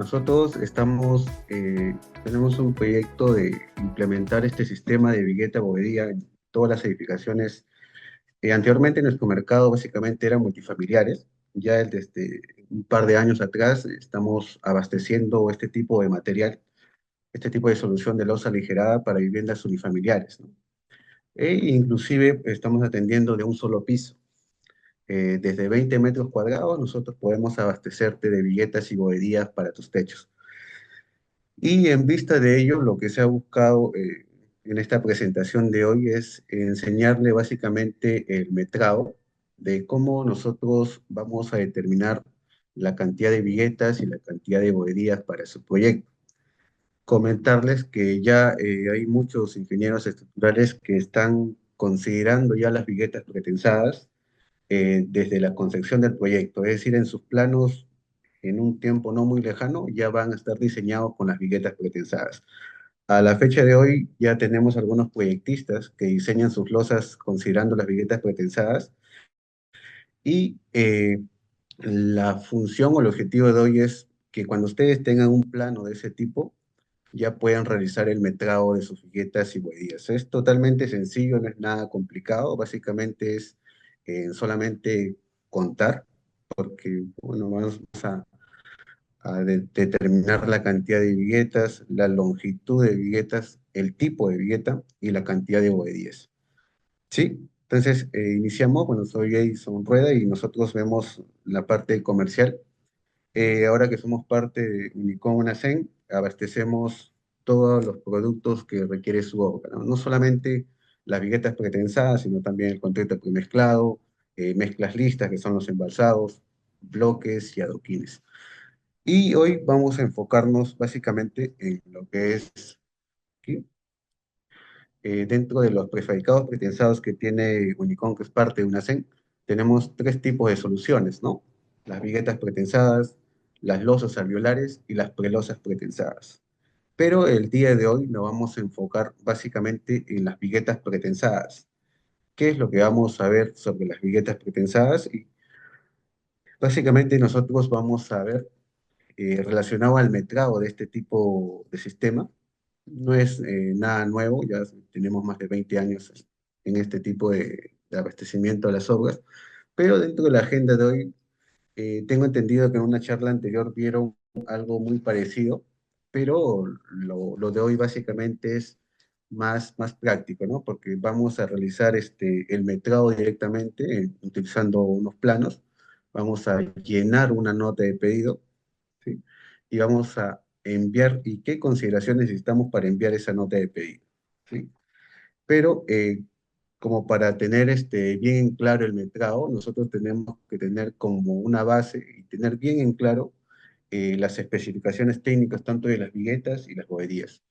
Nosotros tenemos un proyecto de implementar este sistema de Vigueta Bovedía en todas las edificaciones. Anteriormente nuestro mercado básicamente era multifamiliares. Ya desde un par de años atrás estamos abasteciendo este tipo de material, este tipo de solución de losa aligerada para viviendas unifamiliares, ¿no? E inclusive estamos atendiendo de un solo piso. Desde 20 metros cuadrados nosotros podemos abastecerte de viguetas y bovedías para tus techos. Y en vista de ello, lo que se ha buscado en esta presentación de hoy es enseñarle básicamente el metrado de cómo nosotros vamos a determinar la cantidad de viguetas y la cantidad de boderías para su proyecto. Comentarles que ya hay muchos ingenieros estructurales que están considerando ya las viguetas pretensadas desde la concepción del proyecto, es decir, en sus planos en un tiempo no muy lejano ya van a estar diseñados con las viguetas pretensadas. A la fecha de hoy ya tenemos algunos proyectistas que diseñan sus losas considerando las viguetas pretensadas y la función o el objetivo de hoy es que cuando ustedes tengan un plano de ese tipo, ya puedan realizar el metrado de sus viguetas y bohedías. Es totalmente sencillo, no es nada complicado, básicamente es solamente contar, porque bueno, vamos a determinar la cantidad de viguetas, la longitud de viguetas, el tipo de vigueta y la cantidad de bohedíes. ¿Sí? Entonces, iniciamos. Bueno, soy Edison Rueda y nosotros vemos la parte comercial. Ahora que somos parte de Unicom Unacen, abastecemos todos los productos que requiere su obra, ¿no? No solamente las viguetas pretensadas, sino también el concreto premezclado, mezclas listas, que son los embalsados, bloques y adoquines. Y hoy vamos a enfocarnos básicamente en lo que es ¿sí? Dentro de los prefabricados pretensados que tiene Unicom, que es parte de UNACEN, tenemos tres tipos de soluciones, ¿no? Las viguetas pretensadas, las losas alveolares y las prelosas pretensadas. Pero el día de hoy nos vamos a enfocar básicamente en las viguetas pretensadas. ¿Qué es lo que vamos a ver sobre las viguetas pretensadas? Y básicamente nosotros vamos a ver relacionado al metrado de este tipo de sistema. No es nada nuevo, ya tenemos más de 20 años en este tipo de abastecimiento a las obras, pero dentro de la agenda de hoy, tengo entendido que en una charla anterior vieron algo muy parecido, pero lo de hoy básicamente es más práctico, ¿no? Porque vamos a realizar el metrado directamente utilizando unos planos, vamos a llenar una nota de pedido, ¿sí? Y vamos a enviar y qué consideraciones necesitamos para enviar esa nota de pedido, ¿sí? Pero como para tener bien en claro el metrado, nosotros tenemos que tener como una base y tener bien en claro las especificaciones técnicas tanto de las viguetas y las boberías,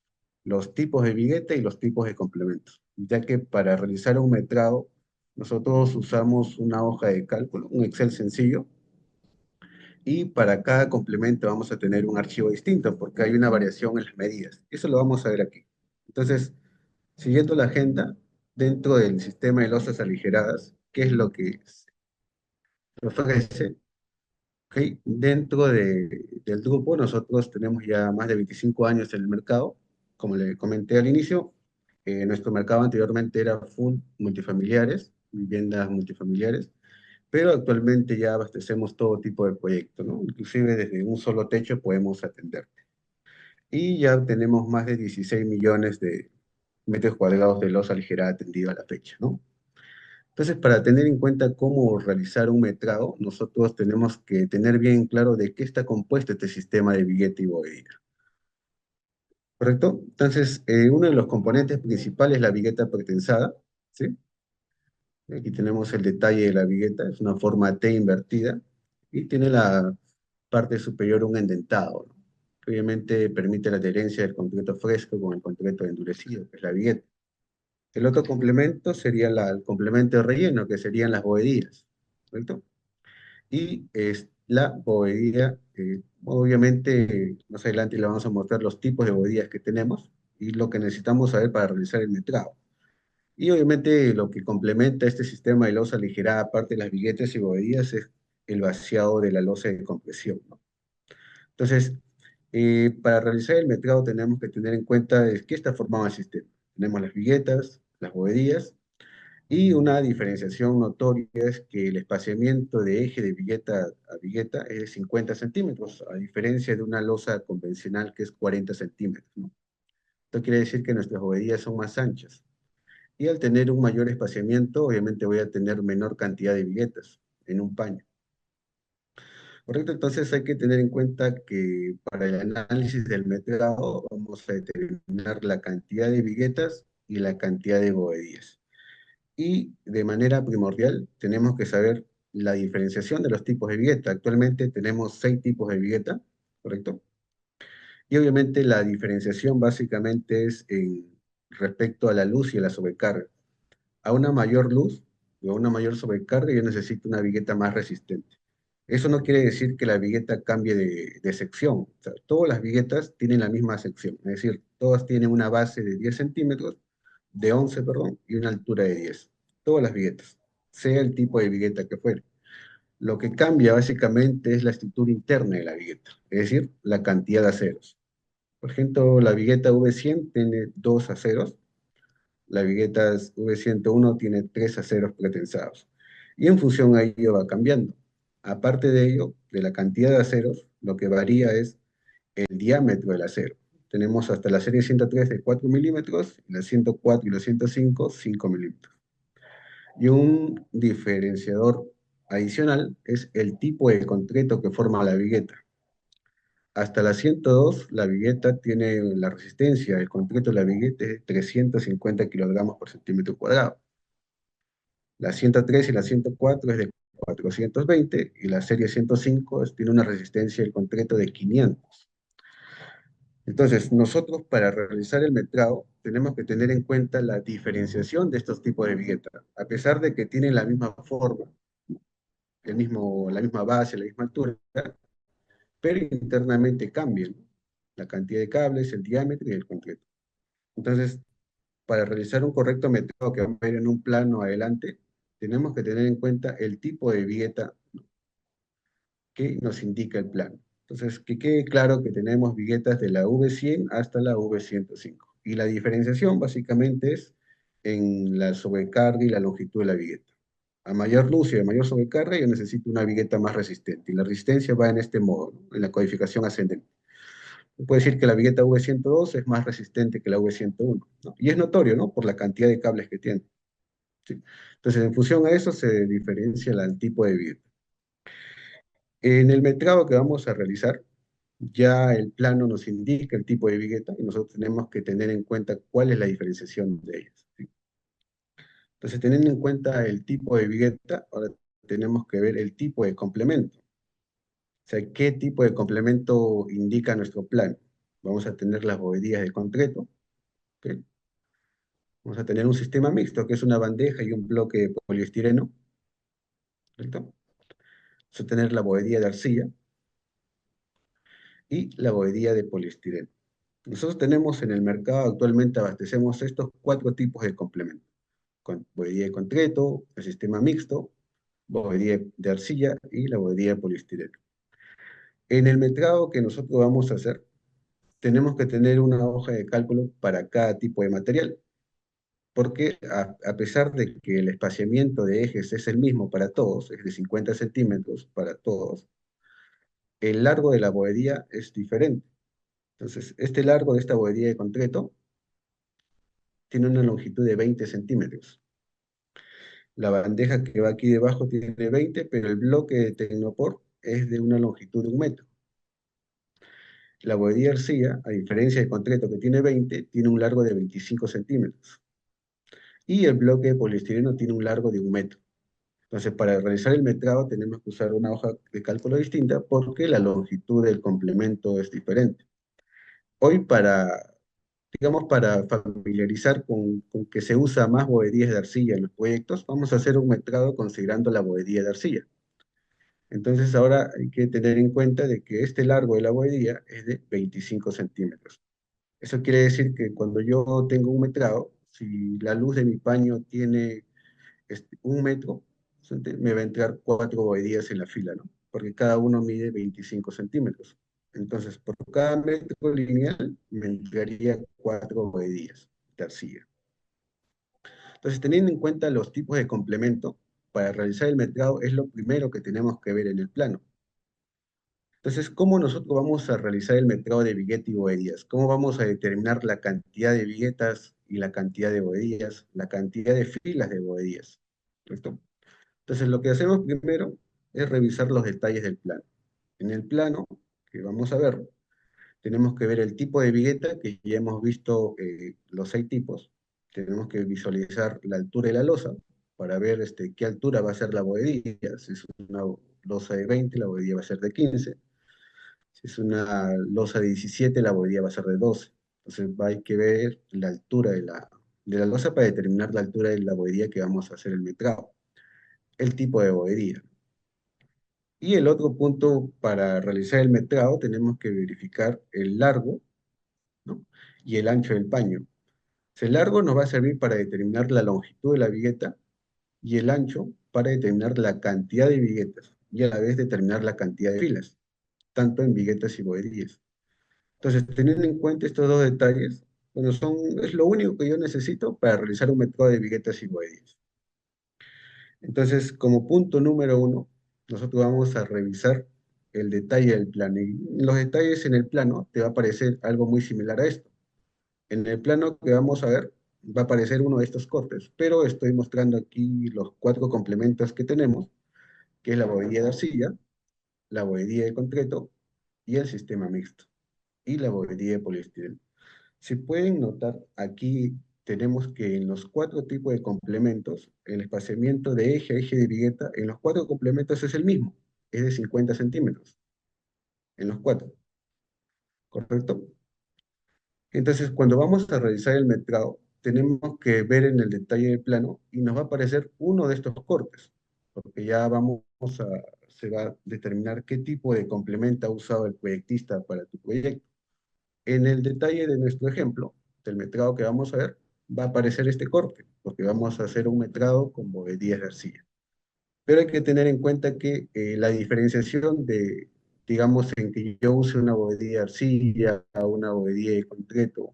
los tipos de vigueta y los tipos de complementos, ya que para realizar un metrado nosotros usamos una hoja de cálculo, un Excel sencillo, y para cada complemento vamos a tener un archivo distinto porque hay una variación en las medidas. Eso lo vamos a ver aquí. Entonces, siguiendo la agenda, dentro del sistema de losas aligeradas, ¿qué es lo que nos ofrece? ¿Ok? Dentro del grupo, nosotros tenemos ya más de 25 años en el mercado. Como le comenté al inicio, nuestro mercado anteriormente era full multifamiliares, viviendas multifamiliares, pero actualmente ya abastecemos todo tipo de proyectos, ¿no? Inclusive desde un solo techo podemos atender. Y ya tenemos más de 16 millones de metros cuadrados de losa aligerada atendida a la fecha, ¿no? Entonces, para tener en cuenta cómo realizar un metrado, nosotros tenemos que tener bien claro de qué está compuesto este sistema de billete y bovedía, ¿correcto? Entonces, uno de los componentes principales es la vigueta pretensada, ¿sí? Aquí tenemos el detalle de la vigueta, es una forma T invertida y tiene la parte superior un endentado, ¿no? Que obviamente permite la adherencia del concreto fresco con el concreto endurecido, que es la vigueta. El otro complemento sería el complemento de relleno, que serían las bovedías, ¿correcto? Y es la bovedía, obviamente, más adelante le vamos a mostrar los tipos de bovedías que tenemos y lo que necesitamos saber para realizar el metrado. Y obviamente lo que complementa este sistema de losa aligerada, aparte de las viguetas y bovedías, es el vaciado de la losa de compresión, ¿no? Entonces, Para realizar el metrado tenemos que tener en cuenta de qué está formado el sistema. Tenemos las viguetas, las bovedías, y una diferenciación notoria es que el espaciamiento de eje de vigueta a vigueta es de 50 centímetros, a diferencia de una losa convencional que es 40 centímetros, ¿no? Esto quiere decir que nuestras bovedías son más anchas. Y al tener un mayor espaciamiento, obviamente voy a tener menor cantidad de viguetas en un paño. ¿Correcto? Entonces hay que tener en cuenta que para el análisis del metrado vamos a determinar la cantidad de viguetas y la cantidad de bovedías. Y de manera primordial tenemos que saber la diferenciación de los tipos de vigueta. Actualmente tenemos 6 tipos de vigueta, ¿correcto? Y obviamente la diferenciación básicamente es respecto a la luz y a la sobrecarga. A una mayor luz o a una mayor sobrecarga yo necesito una vigueta más resistente. Eso no quiere decir que la vigueta cambie de sección. O sea, todas las viguetas tienen la misma sección, es decir, todas tienen una base de 10 centímetros, de 11, perdón, y una altura de 10. Todas las viguetas, sea el tipo de vigueta que fuere. Lo que cambia básicamente es la estructura interna de la vigueta, es decir, la cantidad de aceros. Por ejemplo, la vigueta V100 tiene 2 aceros, la vigueta V101 tiene 3 aceros pretensados. Y en función a ello va cambiando. Aparte de ello, de la cantidad de aceros, lo que varía es el diámetro del acero. Tenemos hasta la serie 103 de 4 milímetros, la 104 y la 105, 5 milímetros. Y un diferenciador adicional es el tipo de concreto que forma la vigueta. Hasta la 102, la vigueta tiene la resistencia, el concreto de la vigueta es de 350 kilogramos por centímetro cuadrado. La 103 y la 104 es de 420 y la serie 105 tiene una resistencia del concreto de 500. Entonces, nosotros para realizar el metrado tenemos que tener en cuenta la diferenciación de estos tipos de vigueta. A pesar de que tienen la misma forma, la misma base, la misma altura, pero internamente cambian, ¿no? La cantidad de cables, el diámetro y el concreto. Entonces, para realizar un correcto metrado que vamos a ver en un plano adelante, tenemos que tener en cuenta el tipo de vigueta que nos indica el plano. Entonces, que quede claro que tenemos viguetas de la V100 hasta la V105. Y la diferenciación básicamente es en la sobrecarga y la longitud de la vigueta. A mayor luz y a mayor sobrecarga yo necesito una vigueta más resistente. Y la resistencia va en este modo, ¿no? En la codificación ascendente. Puede decir que la vigueta V102 es más resistente que la V101, ¿no? Y es notorio, ¿no? Por la cantidad de cables que tiene. ¿Sí? Entonces, en función a eso se diferencia el tipo de vigueta. En el metrado que vamos a realizar, ya el plano nos indica el tipo de vigueta y nosotros tenemos que tener en cuenta cuál es la diferenciación de ellas, ¿sí? Entonces, teniendo en cuenta el tipo de vigueta, ahora tenemos que ver el tipo de complemento. O sea, qué tipo de complemento indica nuestro plano. Vamos a tener las bovedías de concreto, ¿ok? Vamos a tener un sistema mixto, que es una bandeja y un bloque de poliestireno, ¿correcto? Vamos a tener la bovedía de arcilla y la bovedía de poliestireno. Nosotros tenemos en el mercado actualmente abastecemos estos 4 tipos de complementos. Con bovedía de concreto, el sistema mixto, bovedía de arcilla y la bovedía de poliestireno. En el metrado que nosotros vamos a hacer, tenemos que tener una hoja de cálculo para cada tipo de material, porque a pesar de que el espaciamiento de ejes es el mismo para todos, es de 50 centímetros para todos, el largo de la bovedía es diferente. Entonces, este largo de esta bovedía de concreto tiene una longitud de 20 centímetros. La bandeja que va aquí debajo tiene 20, pero el bloque de Tecnopor es de una longitud de 1 metro. La bovedía arcilla, a diferencia del concreto que tiene 20, tiene un largo de 25 centímetros. Y el bloque de poliestireno tiene un largo de 1 metro. Entonces, para realizar el metrado tenemos que usar una hoja de cálculo distinta porque la longitud del complemento es diferente. Hoy digamos, para familiarizar con que se usa más bovedías de arcilla en los proyectos, vamos a hacer un metrado considerando la bovedía de arcilla. Entonces ahora hay que tener en cuenta de que este largo de la bovedía es de 25 centímetros. Eso quiere decir que cuando yo tengo un metrado, si la luz de mi paño tiene 1 metro, me va a entrar 4 bovedías en la fila, ¿no? Porque cada uno mide 25 centímetros. Entonces, por cada metro lineal me entregaría 4 bohedías de arcilla. Entonces, teniendo en cuenta los tipos de complemento, para realizar el metrado es lo primero que tenemos que ver en el plano. Entonces, ¿cómo nosotros vamos a realizar el metrado de billete y bohedías? ¿Cómo vamos a determinar la cantidad de billetas y la cantidad de bohedías, la cantidad de filas de bohedías? ¿Correcto? Entonces, lo que hacemos primero es revisar los detalles del plano. En el plano que vamos a ver, tenemos que ver el tipo de vigueta, que ya hemos visto los 6 tipos. Tenemos que visualizar la altura de la losa para ver qué altura va a ser la bohedilla. Si es una losa de 20, la bohedilla va a ser de 15. Si es una losa de 17, la bohedilla va a ser de 12. Entonces hay que ver la altura de la losa para determinar la altura de la bohedilla que vamos a hacer el metrado. El tipo de bohedilla. Y el otro punto para realizar el metrado tenemos que verificar el largo, ¿no? Y el ancho del paño. El largo nos va a servir para determinar la longitud de la vigueta y el ancho para determinar la cantidad de viguetas y a la vez determinar la cantidad de filas, tanto en viguetas y bohedillas. Entonces, teniendo en cuenta estos dos detalles, bueno, es lo único que yo necesito para realizar un metrado de viguetas y bohedillas. Entonces, como punto número uno, nosotros vamos a revisar el detalle del plano. Y los detalles en el plano te va a aparecer algo muy similar a esto. En el plano que vamos a ver, va a aparecer uno de estos cortes, pero estoy mostrando aquí los 4 complementos que tenemos, que es la bohedilla de arcilla, la bohedilla de concreto y el sistema mixto, y la bohedilla de poliestireno. Si pueden notar, aquí tenemos que en los 4 tipos de complementos, el espaciamiento de eje a eje de vigueta en los 4 complementos es el mismo, es de 50 centímetros, en los 4, ¿correcto? Entonces, cuando vamos a realizar el metrado, tenemos que ver en el detalle del plano y nos va a aparecer uno de estos cortes, porque ya se va a determinar qué tipo de complemento ha usado el proyectista para tu proyecto. En el detalle de nuestro ejemplo, del metrado que vamos a ver, va a aparecer este corte, porque vamos a hacer un metrado con bohedillas de arcilla. Pero hay que tener en cuenta que la diferenciación digamos, en que yo use una bohedilla de arcilla, una bohedilla de concreto,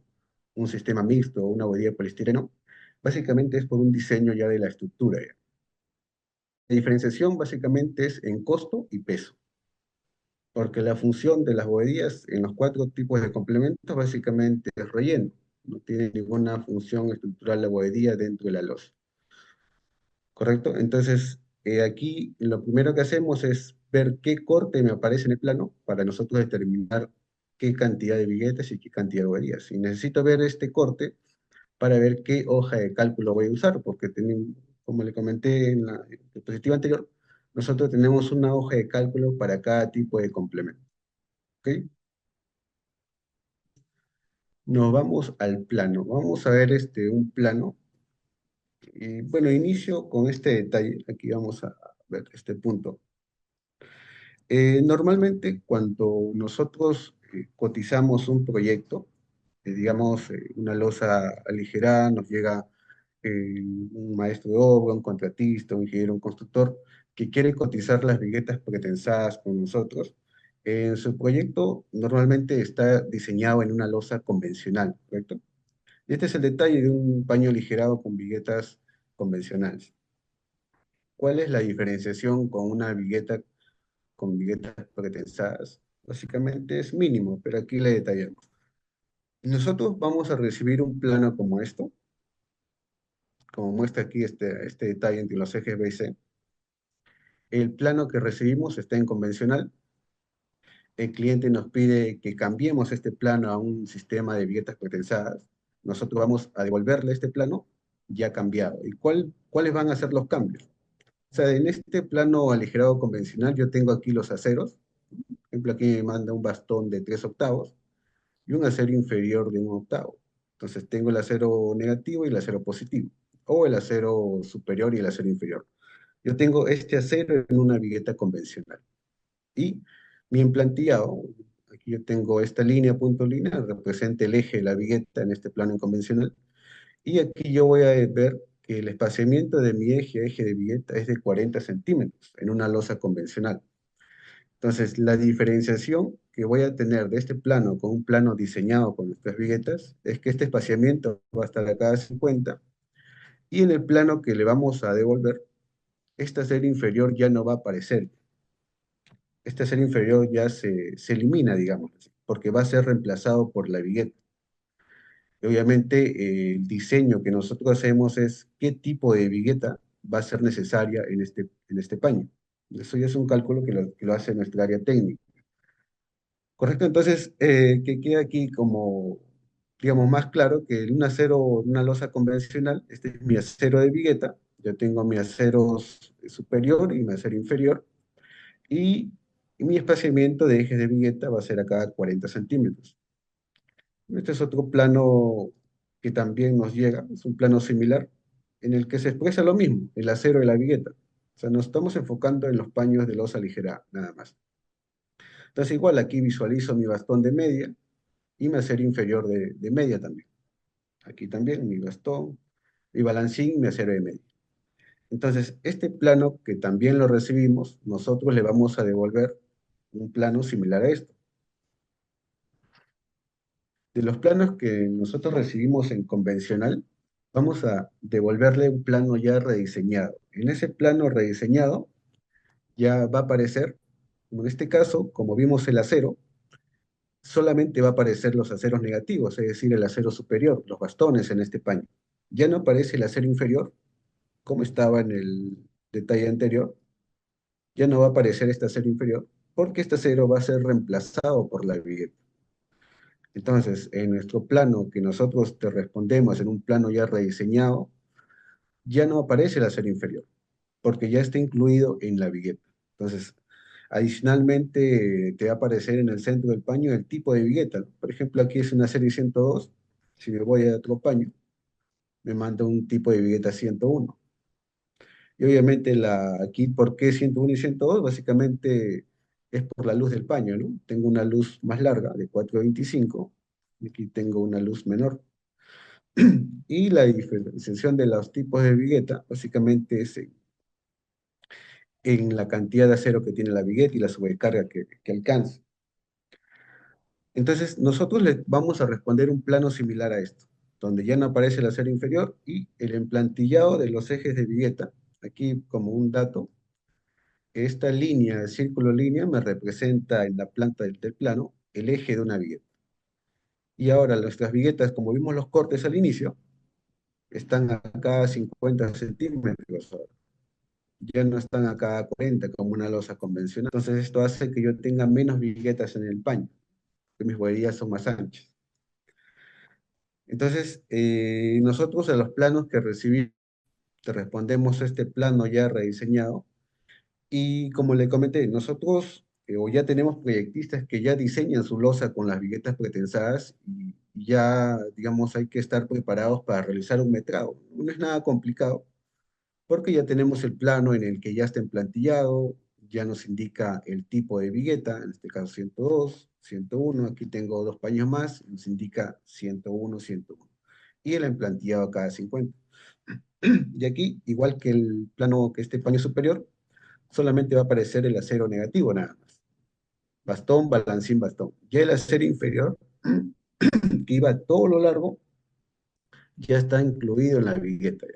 un sistema mixto o una bohedilla de poliestireno, básicamente es por un diseño ya de la estructura. Ya. La diferenciación básicamente es en costo y peso, porque la función de las bohedillas en los 4 tipos de complementos básicamente es relleno, no tiene ninguna función estructural la bohedilla dentro de la losa. ¿Correcto? Entonces, aquí lo primero que hacemos es ver qué corte me aparece en el plano para nosotros determinar qué cantidad de billetes y qué cantidad de boberías. Y necesito ver este corte para ver qué hoja de cálculo voy a usar, porque como le comenté en la diapositiva anterior, nosotros tenemos una hoja de cálculo para cada tipo de complemento. ¿Ok? Nos vamos al plano. Vamos a ver un plano. Y bueno, inicio con este detalle. Aquí vamos a ver este punto. Normalmente cuando nosotros cotizamos un proyecto, digamos una losa aligerada, nos llega un maestro de obra, un contratista, un ingeniero, un constructor, que quiere cotizar las viguetas pretensadas con nosotros. Su proyecto normalmente está diseñado en una losa convencional, ¿correcto? Y este es el detalle de un paño aligerado con viguetas convencionales. ¿Cuál es la diferenciación con una vigueta con viguetas pretensadas? Básicamente es mínimo, pero aquí le detallamos. Nosotros vamos a recibir un plano como esto, como muestra aquí este detalle entre los ejes B y C. El plano que recibimos está en convencional. El cliente nos pide que cambiemos este plano a un sistema de viguetas pretensadas. Nosotros vamos a devolverle este plano ya cambiado. ¿Y cuáles van a ser los cambios? O sea, en este plano aligerado convencional yo tengo aquí los aceros. Por ejemplo, aquí me manda un bastón de 3/8 y un acero inferior de 1/8. Entonces tengo el acero negativo y el acero positivo, o el acero superior y el acero inferior. Yo tengo este acero en una vigueta convencional. Y mi emplantillado, aquí yo tengo esta línea, punto línea, representa el eje de la vigueta en este plano convencional. Y aquí yo voy a ver que el espaciamiento de mi eje a eje de vigueta es de 40 centímetros en una losa convencional. Entonces, la diferenciación que voy a tener de este plano con un plano diseñado con nuestras viguetas es que este espaciamiento va a estar a cada 50 y en el plano que le vamos a devolver, esta serie inferior ya no va a aparecer. Esta serie inferior ya se elimina, digamos, porque va a ser reemplazado por la vigueta. Y obviamente, el diseño que nosotros hacemos es qué tipo de vigueta va a ser necesaria en este paño. Eso ya es un cálculo que lo hace nuestra área técnica. Correcto, entonces, que quede aquí como, digamos, más claro que un acero, una losa convencional, este es mi acero de vigueta, yo tengo mi acero superior y mi acero inferior, y mi espaciamiento de ejes de vigueta va a ser a cada 40 centímetros. Este es otro plano que también nos llega, es un plano similar, en el que se expresa lo mismo, el acero de la vigueta. O sea, nos estamos enfocando en los paños de losa ligera, nada más. Entonces, igual aquí visualizo mi bastón de media y mi acero inferior de media también. Aquí también mi bastón, mi balancín, mi acero de media. Entonces, este plano que también lo recibimos, nosotros le vamos a devolver un plano similar a esto. De los planos que nosotros recibimos en convencional, vamos a devolverle un plano ya rediseñado. En ese plano rediseñado ya va a aparecer, como en este caso, como vimos el acero, solamente va a aparecer los aceros negativos, es decir, el acero superior, los bastones en este paño. Ya no aparece el acero inferior, como estaba en el detalle anterior, ya no va a aparecer este acero inferior, porque este acero va a ser reemplazado por la vigueta. Entonces, en nuestro plano que nosotros te respondemos en un plano ya rediseñado, ya no aparece el acero inferior, porque ya está incluido en la vigueta. Entonces, adicionalmente te va a aparecer en el centro del paño el tipo de vigueta, ¿no? Por ejemplo, aquí es una serie 102, si me voy a otro paño, me manda un tipo de vigueta 101. Y obviamente aquí, ¿por qué 101 y 102? Básicamente es por la luz del paño, ¿no? Tengo una luz más larga, de 425, y aquí tengo una luz menor. Y la diferenciación de los tipos de vigueta básicamente es en la cantidad de acero que tiene la vigueta y la sobrecarga que alcanza. Entonces, nosotros le vamos a responder un plano similar a esto, donde ya no aparece el acero inferior y el emplantillado de los ejes de vigueta. Aquí, como un dato, esta línea, el círculo línea, me representa en la planta del plano el eje de una vigueta. Y ahora nuestras viguetas, como vimos los cortes al inicio, están a cada 50 centímetros. Ya no están a cada 40 como una losa convencional. Entonces esto hace que yo tenga menos viguetas en el paño, que mis bohedillas son más anchas. Entonces, nosotros a los planos que recibimos, te respondemos este plano ya rediseñado. Y como le comenté, nosotros o ya tenemos proyectistas que ya diseñan su losa con las viguetas pretensadas y ya, digamos, hay que estar preparados para realizar un metrado. No es nada complicado porque ya tenemos el plano en el que ya está emplantillado, ya nos indica el tipo de vigueta, en este caso 102, 101, aquí tengo dos paños más, nos indica 101, 101, y el emplantillado a cada 50. Y aquí, igual que el plano, que este paño superior, solamente va a aparecer el acero negativo nada más. Bastón, balancín, bastón. Ya el acero inferior, que iba a todo lo largo, ya está incluido en la vigueta.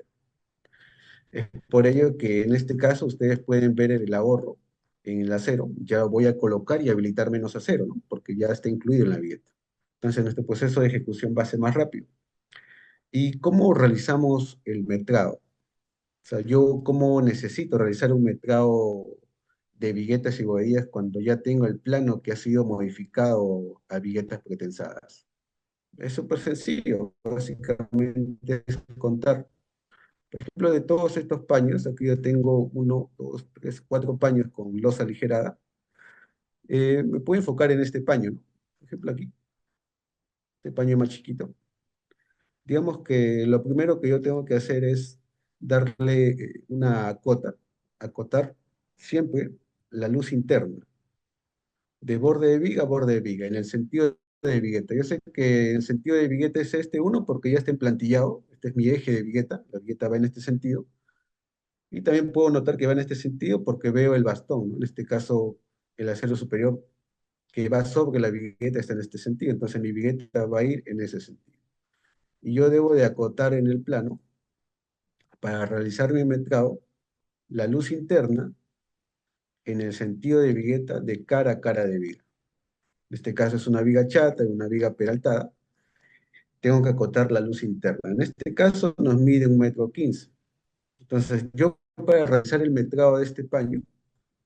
Es por ello que en este caso ustedes pueden ver el ahorro en el acero. Ya voy a colocar y habilitar menos acero, ¿no? Porque ya está incluido en la vigueta. Entonces nuestro proceso de ejecución va a ser más rápido. ¿Y cómo realizamos el metrado? O sea, yo cómo necesito realizar un metrado de viguetas y bohedillas cuando ya tengo el plano que ha sido modificado a viguetas pretensadas. Es súper sencillo, básicamente es contar. Por ejemplo, de todos estos paños, aquí yo tengo uno, dos, tres, cuatro paños con losa aligerada, me puedo enfocar en este paño, ¿no? Por ejemplo, aquí, este paño más chiquito. Digamos que lo primero que yo tengo que hacer es darle una cota, acotar siempre la luz interna, de borde de viga a borde de viga, en el sentido de vigueta. Yo sé que el sentido de vigueta es este uno porque ya está emplantillado, este es mi eje de vigueta, la vigueta va en este sentido, y también puedo notar que va en este sentido porque veo el bastón, ¿no? En este caso el acero superior que va sobre la vigueta está en este sentido, entonces mi vigueta va a ir en ese sentido. Y yo debo de acotar en el plano, para realizar mi metrado, la luz interna en el sentido de vigueta de cara a cara de viga. En este caso es una viga chata y una viga peraltada. Tengo que acotar la luz interna. En este caso nos mide 1,15 m. Entonces, yo para realizar el metrado de este paño,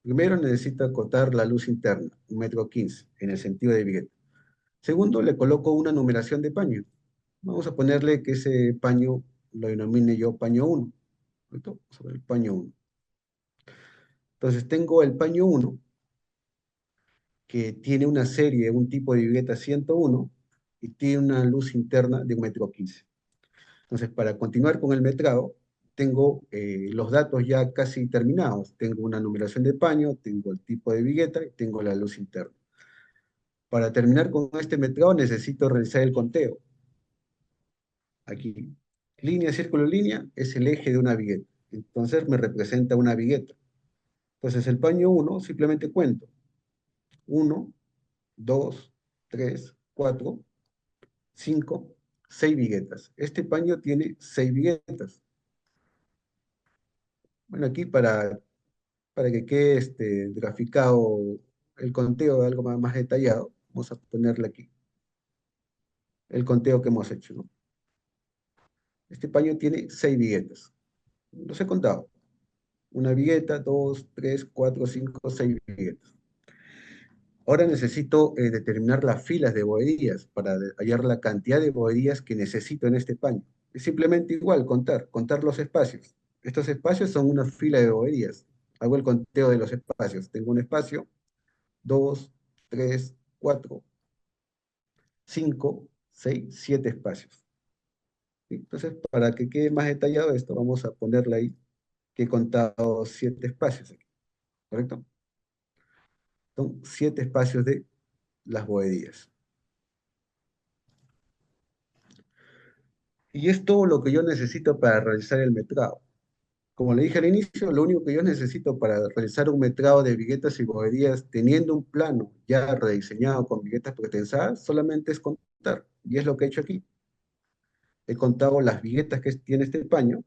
primero necesito acotar la luz interna, 1,15 m, en el sentido de vigueta. Segundo, le coloco una numeración de paño. Vamos a ponerle que ese paño lo denomine yo paño 1. ¿Correcto? Sobre el paño 1. Entonces tengo el paño 1, que tiene una serie, un tipo de vigueta 101, y tiene una luz interna de 1,15 m. Entonces, para continuar con el metrado, tengo los datos ya casi terminados. Tengo una numeración de paño, tengo el tipo de vigueta y tengo la luz interna. Para terminar con este metrado necesito realizar el conteo. Aquí, línea, círculo, línea es el eje de una vigueta. Entonces me representa una vigueta. Entonces el paño 1 simplemente cuento. 1, 2, 3, 4, 5, 6 viguetas. Este paño tiene 6 viguetas. Bueno, aquí para que quede graficado el conteo de algo más detallado, vamos a ponerle aquí el conteo que hemos hecho, ¿no? Este paño tiene 6 viguetas. Los he contado. Una vigueta, dos, tres, cuatro, cinco, 6 viguetas. Ahora necesito determinar las filas de bohedillas para hallar la cantidad de bohedillas que necesito en este paño. Es simplemente igual, contar los espacios. Estos espacios son una fila de bohedillas. Hago el conteo de los espacios. Tengo un espacio, 2, 3, 4, 5, 6, 7 espacios. ¿Sí? Entonces, para que quede más detallado esto, vamos a ponerle ahí que he contado 7 espacios aquí, ¿correcto? Son 7 espacios de las bohedillas. Y es todo lo que yo necesito para realizar el metrado. Como le dije al inicio, lo único que yo necesito para realizar un metrado de viguetas y bohedillas, teniendo un plano ya rediseñado con viguetas pretensadas, solamente es contar. Y es lo que he hecho aquí. He contado las viguetas que tiene este paño,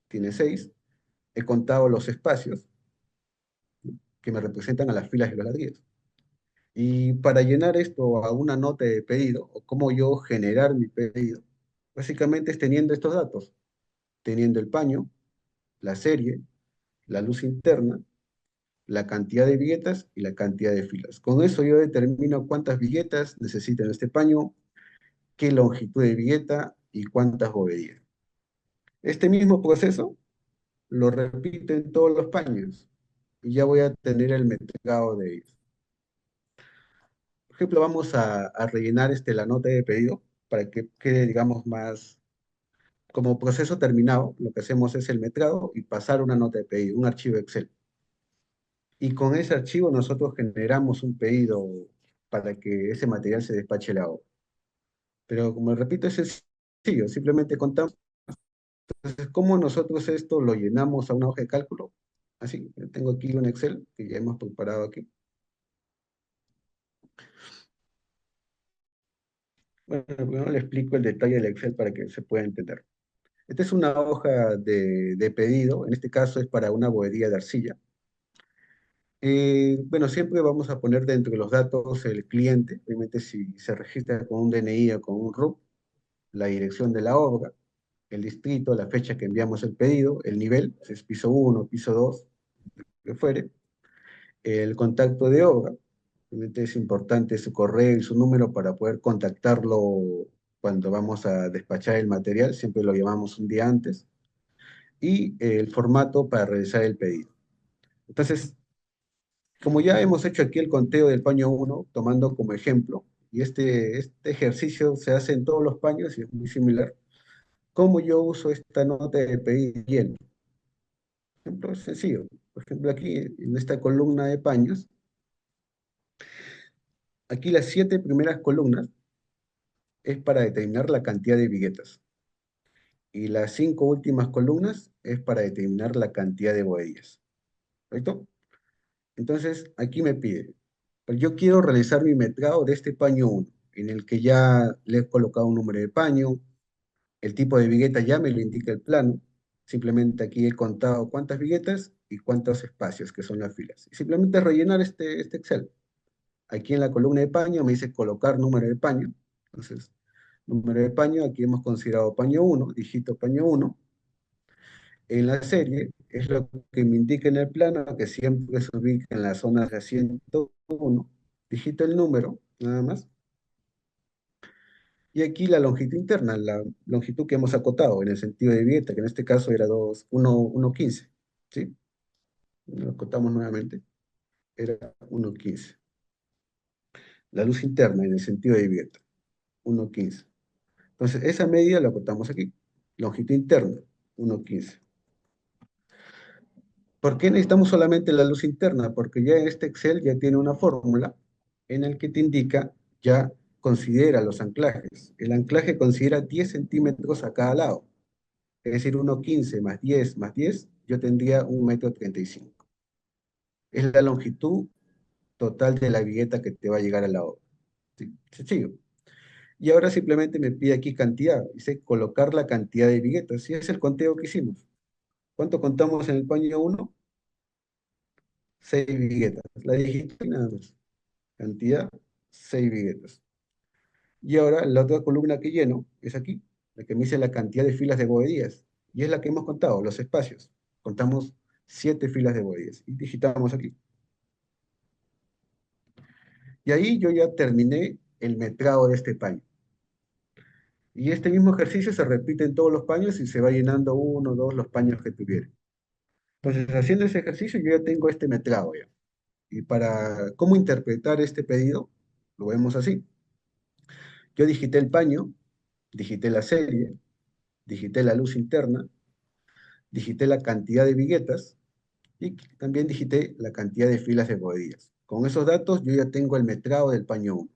tiene 6. He contado los espacios que me representan a las filas y los ladrillos. Y para llenar esto a una nota de pedido, o cómo yo generar mi pedido, básicamente es teniendo estos datos, teniendo el paño, la serie, la luz interna, la cantidad de viguetas y la cantidad de filas. Con eso yo determino cuántas viguetas necesita en este paño, qué longitud de vigueta y cuántas bovedillas. Este mismo proceso lo repito en todos los paños y ya voy a tener el metrado de ellos. Por ejemplo, vamos a rellenar la nota de pedido para que quede, digamos, más como proceso terminado. Lo que hacemos es el metrado y pasar una nota de pedido, un archivo Excel. Y con ese archivo nosotros generamos un pedido para que ese material se despache la obra. Pero como repito, es sencillo, simplemente contamos. Entonces, ¿cómo nosotros esto lo llenamos a una hoja de cálculo? Así, yo tengo aquí un Excel que ya hemos preparado aquí. Bueno, primero le explico el detalle del Excel para que se pueda entender. Esta es una hoja de pedido, en este caso es para una bohedilla de arcilla. Bueno, siempre vamos a poner dentro de los datos el cliente, obviamente si se registra con un DNI o con un RUC, la dirección de la obra, el distrito, la fecha que enviamos el pedido, el nivel, si es piso 1, piso 2, que fuere, el contacto de obra, obviamente es importante su correo y su número para poder contactarlo cuando vamos a despachar el material, siempre lo llamamos un día antes, y el formato para realizar el pedido. Entonces, como ya hemos hecho aquí el conteo del paño 1, tomando como ejemplo, y este ejercicio se hace en todos los paños y es muy similar, ¿cómo yo uso esta nota de pedido lleno? Por ejemplo, es sencillo. Por ejemplo, aquí en esta columna de paños, aquí las 7 primeras columnas es para determinar la cantidad de viguetas. Y las 5 últimas columnas es para determinar la cantidad de bohedillas. ¿Correcto? Entonces, aquí me pide. Pero yo quiero realizar mi metrado de este paño uno, en el que ya le he colocado un número de paño, el tipo de vigueta ya me lo indica el plano. Simplemente aquí he contado cuántas viguetas y cuántos espacios, que son las filas. Y simplemente rellenar este Excel. Aquí en la columna de paño me dice colocar número de paño. Entonces, número de paño, aquí hemos considerado paño uno, digito paño uno. En la serie es lo que me indica en el plano, que siempre se ubica en la zona de asiento uno. Digito el número, nada más. Y aquí la longitud interna, la longitud que hemos acotado en el sentido de vieta, que en este caso era 1,15. ¿Sí? Lo acotamos nuevamente, era 1,15. La luz interna en el sentido de vieta, 1,15. Entonces, esa medida la acotamos aquí. Longitud interna, 1,15. ¿Por qué necesitamos solamente la luz interna? Porque ya este Excel ya tiene una fórmula en el que te indica, ya considera los anclajes. El anclaje considera 10 centímetros a cada lado. Es decir, 1,15 más 10, yo tendría 1,35 m. Es la longitud total de la vigueta que te va a llegar a la obra. ¿Sí? Sencillo. Y ahora simplemente me pide aquí cantidad. Dice colocar la cantidad de viguetas. Y es el conteo que hicimos. ¿Cuánto contamos en el paño uno? 6 viguetas. La digito y nada más. Cantidad, 6 viguetas. Y ahora la otra columna que lleno es aquí, la que me dice la cantidad de filas de bovedías. Y es la que hemos contado, los espacios. Contamos 7 filas de bovedías. Y digitamos aquí. Y ahí yo ya terminé el metrado de este paño. Y este mismo ejercicio se repite en todos los paños y se va llenando uno, dos, los paños que tuviera. Entonces, haciendo ese ejercicio, yo ya tengo este metrado ya. Y para cómo interpretar este pedido, lo vemos así. Yo digité el paño, digité la serie, digité la luz interna, digité la cantidad de viguetas y también digité la cantidad de filas de bohedillas. Con esos datos yo ya tengo el metrado del paño 1.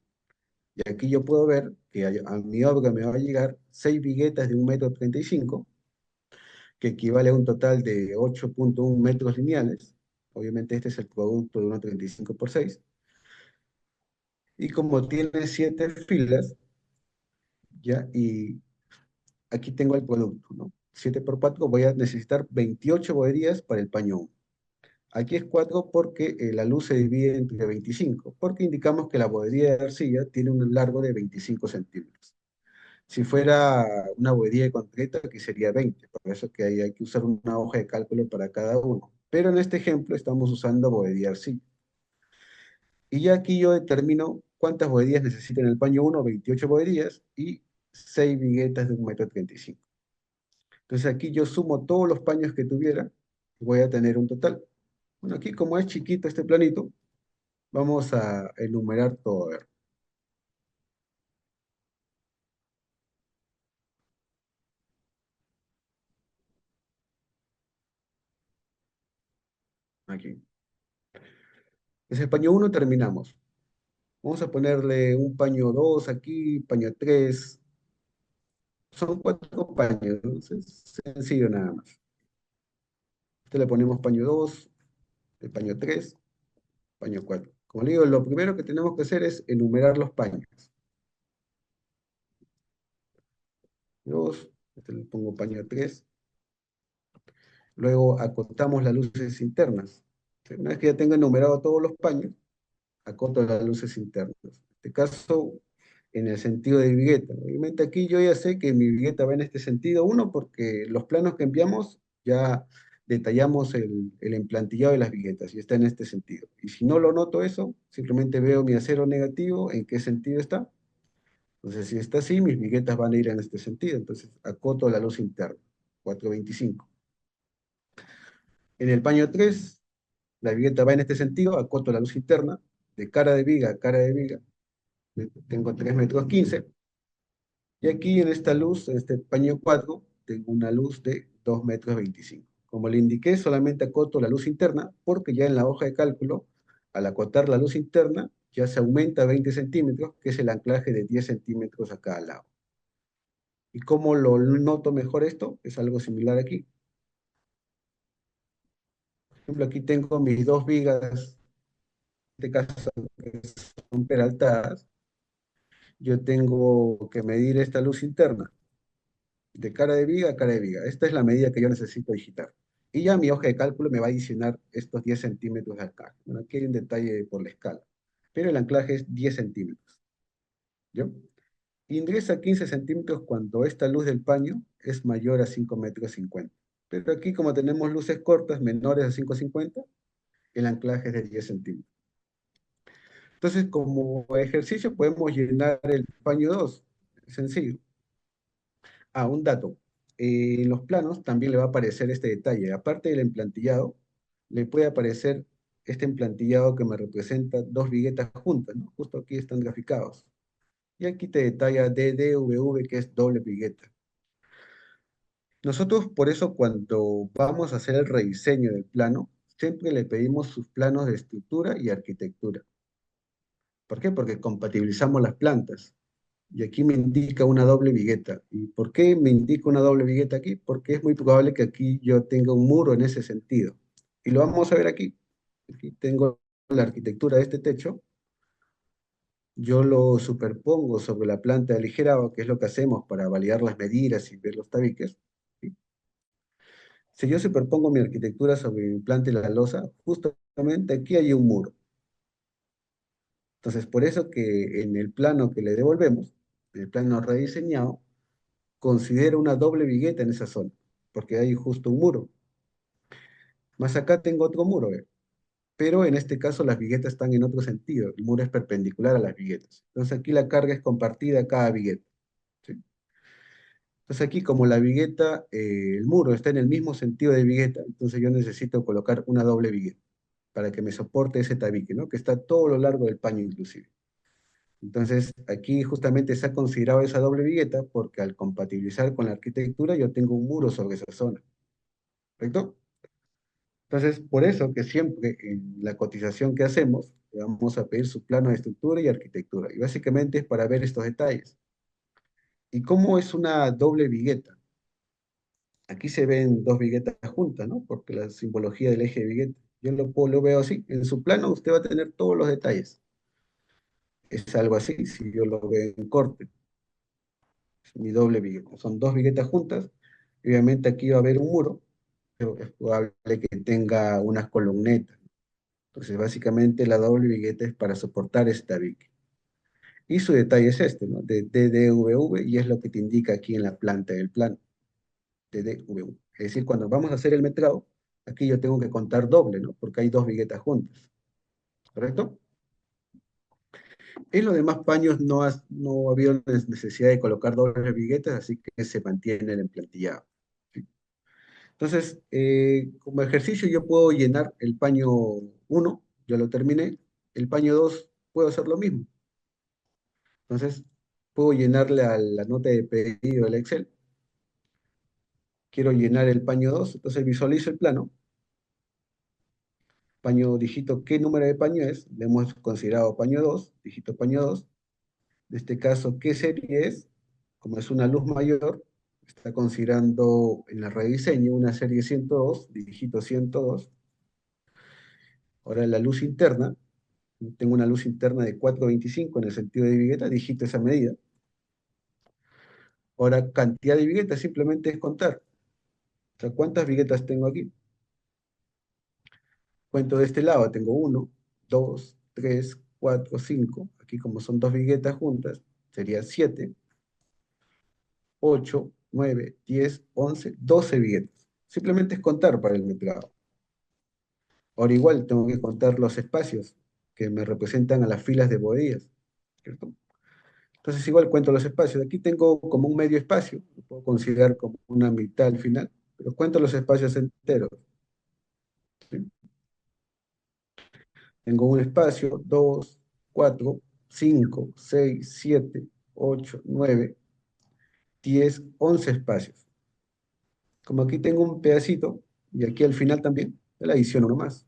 Y aquí yo puedo ver que a mi obra me va a llegar 6 viguetas de 1,35 m, que equivale a un total de 8,1 metros lineales. Obviamente este es el producto de 1,35 por 6. Y como tiene 7 filas, ya, y aquí tengo el producto, ¿no? 7 por 4 voy a necesitar 28 boberías para el paño 1. Aquí es 4 porque la luz se divide entre 25, porque indicamos que la bobería de arcilla tiene un largo de 25 centímetros. Si fuera una bobería de concreto, aquí sería 20, por eso que hay que usar una hoja de cálculo para cada uno. Pero en este ejemplo estamos usando bobería arcilla. Y ya aquí yo determino cuántas boberías necesito en el paño 1, 28 boberías y 6 viguetas de 1,35 m. Entonces aquí yo sumo todos los paños que tuviera y voy a tener un total. Bueno, aquí como es chiquito este planito, vamos a enumerar todo. A ver, aquí. Ese paño uno terminamos. Vamos a ponerle un paño 2 aquí, paño 3. Son 4 paños, ¿no? Es sencillo nada más. Este le ponemos paño 2, el paño 3, paño 4. Como le digo, lo primero que tenemos que hacer es enumerar los paños. 2, este le pongo paño 3. Luego acotamos las luces internas. Una vez que ya tenga enumerado todos los paños, acoto las luces internas. En este caso, en el sentido de vigueta. Obviamente aquí yo ya sé que mi vigueta va en este sentido. Uno, porque los planos que enviamos ya detallamos el emplantillado de las viguetas y está en este sentido. Y si no lo noto eso, simplemente veo mi acero negativo, en qué sentido está. Entonces, si está así, mis viguetas van a ir en este sentido. Entonces, acoto la luz interna, 425. En el paño 3 la vigueta va en este sentido, acoto la luz interna, de cara de viga a cara de viga, tengo 3,15 m. Y aquí en esta luz, en este paño 4 tengo una luz de 2,25 m. Como le indiqué, solamente acoto la luz interna, porque ya en la hoja de cálculo, al acotar la luz interna, ya se aumenta 20 centímetros, que es el anclaje de 10 centímetros a cada lado. ¿Y cómo lo noto mejor esto? Es algo similar aquí. Por ejemplo, aquí tengo mis dos vigas este caso que son peraltadas, yo tengo que medir esta luz interna de cara de viga a cara de viga. Esta es la medida que yo necesito digitar. Y ya mi hoja de cálculo me va a adicionar estos 10 centímetros de anclaje. Bueno, aquí hay un detalle por la escala, pero el anclaje es 10 centímetros. ¿Yo? Ingresa 15 centímetros cuando esta luz del paño es mayor a 5,50 metros. Pero aquí, como tenemos luces cortas menores a 5,50, el anclaje es de 10 centímetros. Entonces, como ejercicio, podemos llenar el paño 2. Sencillo. Ah, un dato. En los planos también le va a aparecer este detalle. Aparte del emplantillado, le puede aparecer este emplantillado que me representa dos viguetas juntas, ¿no? Justo aquí están graficados. Y aquí te detalla DDVV, que es doble vigueta. Nosotros, por eso, cuando vamos a hacer el rediseño del plano, siempre le pedimos sus planos de estructura y arquitectura. ¿Por qué? Porque compatibilizamos las plantas. Y aquí me indica una doble vigueta. ¿Y por qué me indica una doble vigueta aquí? Porque es muy probable que aquí yo tenga un muro en ese sentido. Y lo vamos a ver aquí. Aquí tengo la arquitectura de este techo. Yo lo superpongo sobre la planta de aligerado, que es lo que hacemos para validar las medidas y ver los tabiques. ¿Sí? Si yo superpongo mi arquitectura sobre mi planta y la losa, justamente aquí hay un muro. Entonces, por eso que en el plano que le devolvemos, en el plano rediseñado, considero una doble vigueta en esa zona, porque hay justo un muro. Más acá tengo otro muro, ¿ve? Pero en este caso las viguetas están en otro sentido, el muro es perpendicular a las viguetas. Entonces aquí la carga es compartida a cada vigueta. ¿Sí? Entonces aquí como la vigueta, el muro está en el mismo sentido de vigueta, entonces yo necesito colocar una doble vigueta para que me soporte ese tabique, ¿no? Que está todo lo largo del paño inclusive. Entonces, aquí justamente se ha considerado esa doble vigueta porque al compatibilizar con la arquitectura yo tengo un muro sobre esa zona, ¿correcto? Entonces, por eso que siempre en la cotización que hacemos, le vamos a pedir su plano de estructura y arquitectura. Y básicamente es para ver estos detalles. ¿Y cómo es una doble vigueta? Aquí se ven dos viguetas juntas, ¿no? Porque la simbología del eje de vigueta. Yo lo veo así. En su plano usted va a tener todos los detalles. Es algo así, si yo lo veo en corte. Es mi doble vigueta. Son dos viguetas juntas. Obviamente aquí va a haber un muro, pero es probable que tenga unas columnetas. Entonces, básicamente la doble vigueta es para soportar este tabique. Y su detalle es este, ¿no? De DDVV, y es lo que te indica aquí en la planta del plano, DDVV. Es decir, cuando vamos a hacer el metrado, aquí yo tengo que contar doble, ¿no? Porque hay dos viguetas juntas, ¿correcto? En los demás paños no ha habido necesidad de colocar dobles viguetas, así que se mantiene el emplantillado. ¿Sí? Entonces, como ejercicio yo puedo llenar el paño 1, ya lo terminé, el paño 2 puedo hacer lo mismo. Entonces, puedo llenarle a la nota de pedido del Excel. Quiero llenar el paño 2, entonces visualizo el plano. Paño, digito qué número de paño es. Le hemos considerado paño 2, digito paño 2. En este caso, ¿qué serie es? Como es una luz mayor, está considerando en el rediseño una serie 102, digito 102. Ahora la luz interna, tengo una luz interna de 425 en el sentido de vigueta, digito esa medida. Ahora, cantidad de viguetas simplemente es contar. O sea, ¿cuántas viguetas tengo aquí? Cuento de este lado, tengo uno, dos, tres, cuatro, cinco. Aquí como son dos viguetas juntas, sería 7, 8, 9, 10, 11, 12 viguetas. Simplemente es contar para el metrado. Ahora igual tengo que contar los espacios que me representan a las filas de bohedillas, ¿cierto? Entonces igual cuento los espacios. Aquí tengo como un medio espacio, lo puedo considerar como una mitad al final, pero cuento los espacios enteros. ¿Sí? Tengo un espacio, 2, 4, 5, 6, 7, 8, 9, 10, 11 espacios. Como aquí tengo un pedacito, y aquí al final también, le adiciono uno más,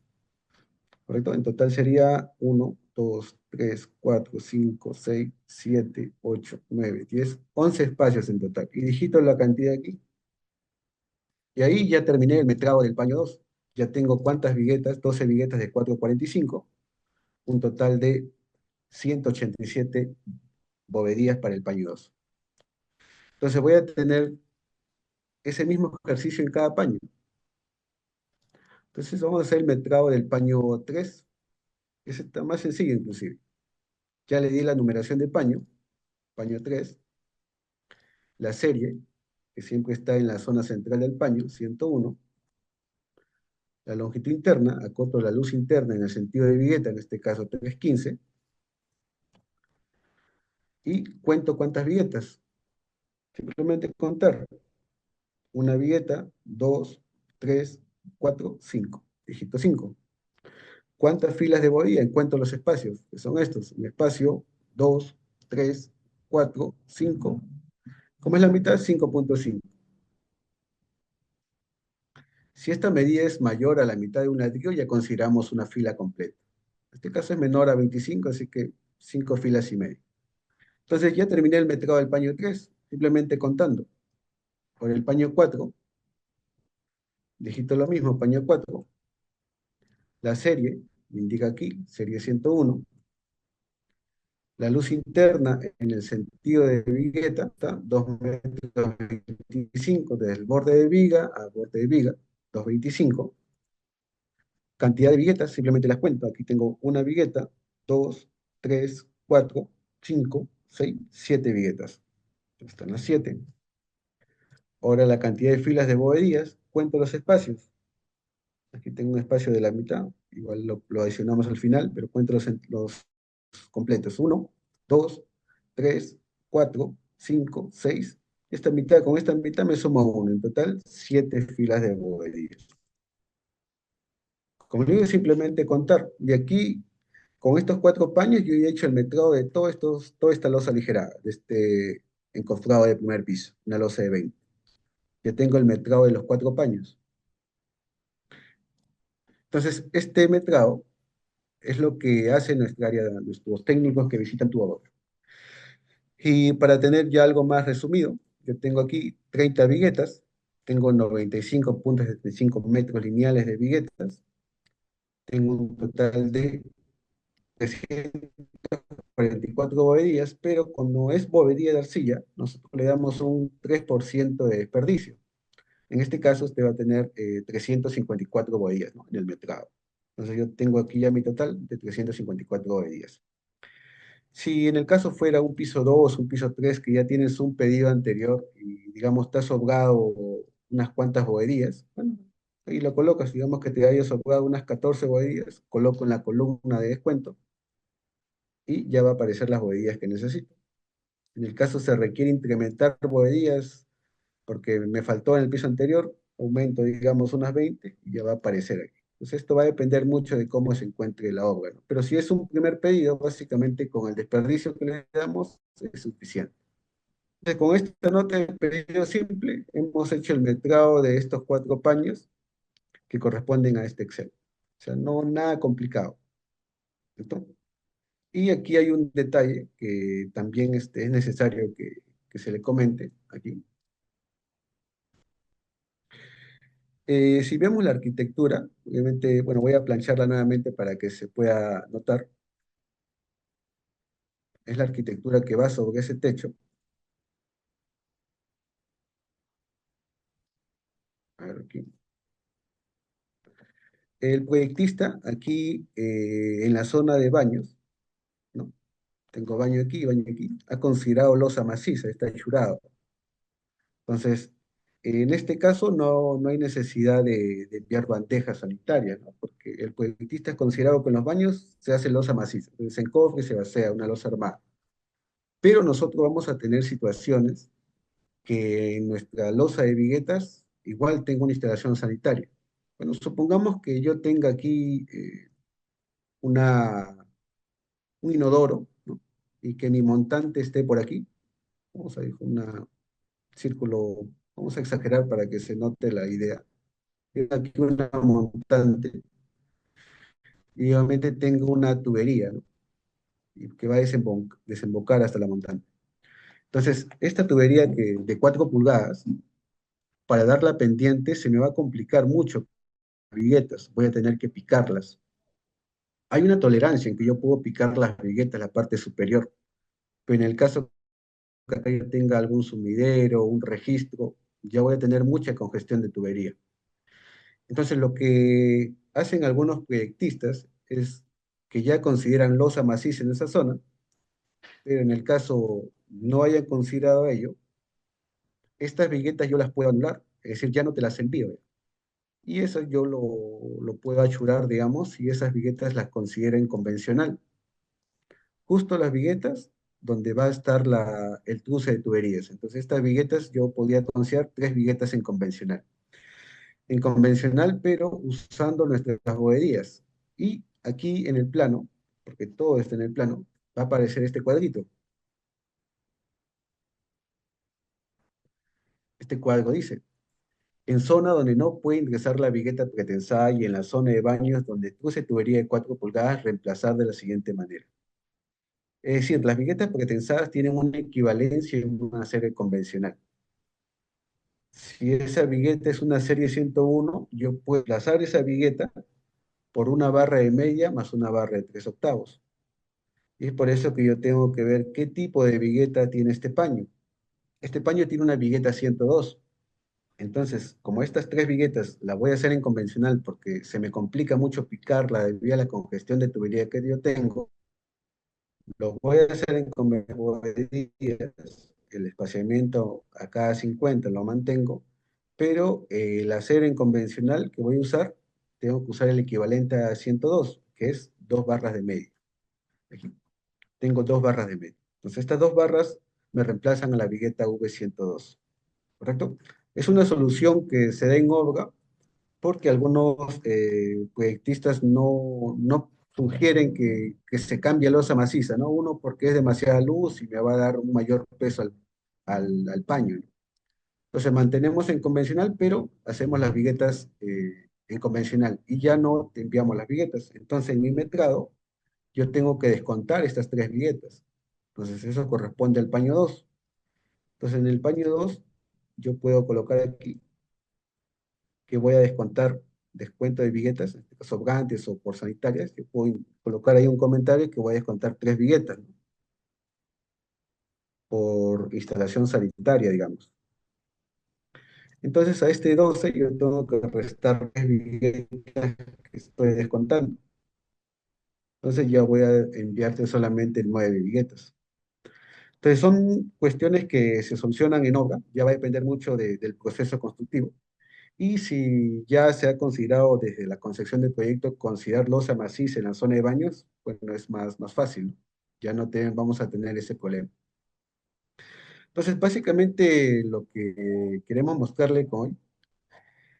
¿correcto? En total sería 1, 2, 3, 4, 5, 6, 7, 8, 9, 10, 11 espacios en total. Y digito la cantidad aquí. Y ahí ya terminé el metrado del paño 2. Ya tengo cuántas viguetas, 12 viguetas de 4,45. un total de 187 bovedías para el paño 2. Entonces voy a tener ese mismo ejercicio en cada paño. Entonces vamos a hacer el metrado del paño 3. Ese está más sencillo inclusive. Ya le di la numeración de paño, paño 3, la serie, que siempre está en la zona central del paño, 101, la longitud interna, acoto la luz interna en el sentido de vigueta, en este caso 315, y cuento cuántas viguetas. Simplemente contar. Una vigueta, dos, tres, cuatro, cinco. Dígito 5. ¿Cuántas filas de bohía? Encuentro los espacios, que son estos. Un espacio, 2, 3, 4, 5. ¿Cómo es la mitad? 5.5. Si esta medida es mayor a la mitad de un ladrillo, ya consideramos una fila completa. En este caso es menor a 25, así que 5 filas y media. Entonces ya terminé el metrado del paño 3, simplemente contando. Por el paño 4, digito lo mismo, paño 4. La serie, me indica aquí, serie 101. La luz interna en el sentido de vigueta está 2,25 m desde el borde de viga al borde de viga, 2,25. Cantidad de viguetas, simplemente las cuento. Aquí tengo una vigueta, 2, 3, 4, 5, 6, 7 viguetas. Están las 7. Ahora la cantidad de filas de bovedías, cuento los espacios. Aquí tengo un espacio de la mitad, igual lo adicionamos al final, pero cuento los completos. 1, 2, 3, 4, 5, 6. Con esta mitad me sumo 1. En total, 7 filas de bovedillas. Como digo, es simplemente contar. De aquí, con estos 4 paños, yo ya he hecho el metrado de toda esta losa aligerada, de este encofrado de primer piso, una losa de 20. Ya tengo el metrado de los 4 paños. Entonces, este metrado es lo que hace nuestra área, nuestros técnicos que visitan tu obra. Y para tener ya algo más resumido, yo tengo aquí 30 viguetas, tengo 95,75 metros lineales de viguetas, tengo un total de 344 bovedías, pero cuando es bovedía de arcilla, nosotros le damos un 3% de desperdicio. En este caso, usted va a tener 354 bovedías, ¿no?, en el metrado. Entonces yo tengo aquí ya mi total de 354 bovedías. Si en el caso fuera un piso 2, un piso 3, que ya tienes un pedido anterior y, digamos, te ha sobrado unas cuantas boberías, bueno, ahí lo colocas, digamos que te haya sobrado unas 14 boberías, coloco en la columna de descuento y ya va a aparecer las boberías que necesito. En el caso se requiere incrementar boberías porque me faltó en el piso anterior, aumento, digamos, unas 20 y ya va a aparecer aquí. Entonces esto va a depender mucho de cómo se encuentre la obra, ¿no? Pero si es un primer pedido, básicamente con el desperdicio que le damos es suficiente. Entonces, con esta nota de pedido simple, hemos hecho el metrado de estos 4 paños que corresponden a este Excel. O sea, no nada complicado. ¿Cierto? Y aquí hay un detalle que también es necesario que se le comente aquí. Si vemos la arquitectura, obviamente, bueno, voy a plancharla nuevamente para que se pueda notar. Es la arquitectura que va sobre ese techo. A ver, aquí. El proyectista, aquí en la zona de baños, ¿no? Tengo baño aquí, ha considerado losa maciza, está hechurado. Entonces, en este caso no hay necesidad de enviar bandejas sanitarias, ¿no? Porque el proyectista ha considerado que en los baños se hace losa maciza, entonces se encofre y se vacía una losa armada. Pero nosotros vamos a tener situaciones que en nuestra losa de viguetas igual tengo una instalación sanitaria. Bueno, supongamos que yo tenga aquí una, un inodoro, ¿no? Y que mi montante esté por aquí. Vamos a ir con un círculo, vamos a exagerar para que se note la idea. Tengo aquí una montante y obviamente tengo una tubería, ¿no?, y que va a desembocar hasta la montante. Entonces, esta tubería de 4 pulgadas, para dar la pendiente se me va a complicar mucho. Viguetas, voy a tener que picarlas. hay una tolerancia en que yo puedo picar las viguetas, la parte superior, pero en el caso que acá yo tenga algún sumidero, un registro, ya voy a tener mucha congestión de tubería. Entonces, lo que hacen algunos proyectistas es que ya consideran losa maciza en esa zona, pero en el caso no hayan considerado ello, estas viguetas yo las puedo anular, es decir, ya no te las envío. Y eso yo lo puedo achurar, digamos, si esas viguetas las consideren convencional. Justo las viguetas donde va a estar el cruce de tuberías. Entonces, estas viguetas yo podría considerar tres viguetas en convencional. En convencional, pero usando nuestras boberías. Y aquí en el plano, porque todo está en el plano, va a aparecer este cuadrito. Este cuadro dice, en zona donde no puede ingresar la vigueta pretensada y en la zona de baños donde cruce tubería de 4 pulgadas, reemplazar de la siguiente manera. Es decir, las viguetas pretensadas tienen una equivalencia en una serie convencional. Si esa vigueta es una serie 101, yo puedo desplazar esa vigueta por una barra de media más una barra de 3 octavos. Y es por eso que yo tengo que ver qué tipo de vigueta tiene este paño. Este paño tiene una vigueta 102. Entonces, como estas tres viguetas las voy a hacer en convencional porque se me complica mucho picarla debido a la congestión de tubería que yo tengo, lo voy a hacer en convencional, el espaciamiento a cada 50 lo mantengo, pero el hacer en convencional que voy a usar, tengo que usar el equivalente a 102, que es 2 barras de medio. Aquí tengo 2 barras de medio. Entonces estas 2 barras me reemplazan a la vigueta V102, ¿correcto? Es una solución que se da en obra porque algunos proyectistas no sugieren que se cambie a losa maciza, ¿no? Uno, porque es demasiada luz y me va a dar un mayor peso al paño, ¿no? Entonces mantenemos en convencional, pero hacemos las viguetas en convencional y ya no te enviamos las viguetas. Entonces en mi metrado yo tengo que descontar estas tres viguetas. Entonces eso corresponde al paño 2. Entonces en el paño 2 yo puedo colocar aquí que voy a descontar descuento de viguetas, en este caso sobrantes o por sanitarias, que puedo colocar ahí un comentario que voy a descontar tres viguetas, ¿no? Por instalación sanitaria, digamos. Entonces a este 12 yo tengo que restar tres viguetas que estoy descontando. Entonces ya voy a enviarte solamente 9 viguetas. Entonces son cuestiones que se solucionan en obra, ya va a depender mucho del proceso constructivo. Y si ya se ha considerado desde la concepción del proyecto considerar losa maciza en la zona de baños, bueno, es más fácil, ¿no? Ya no vamos a tener ese problema. Entonces, básicamente lo que queremos mostrarle con hoy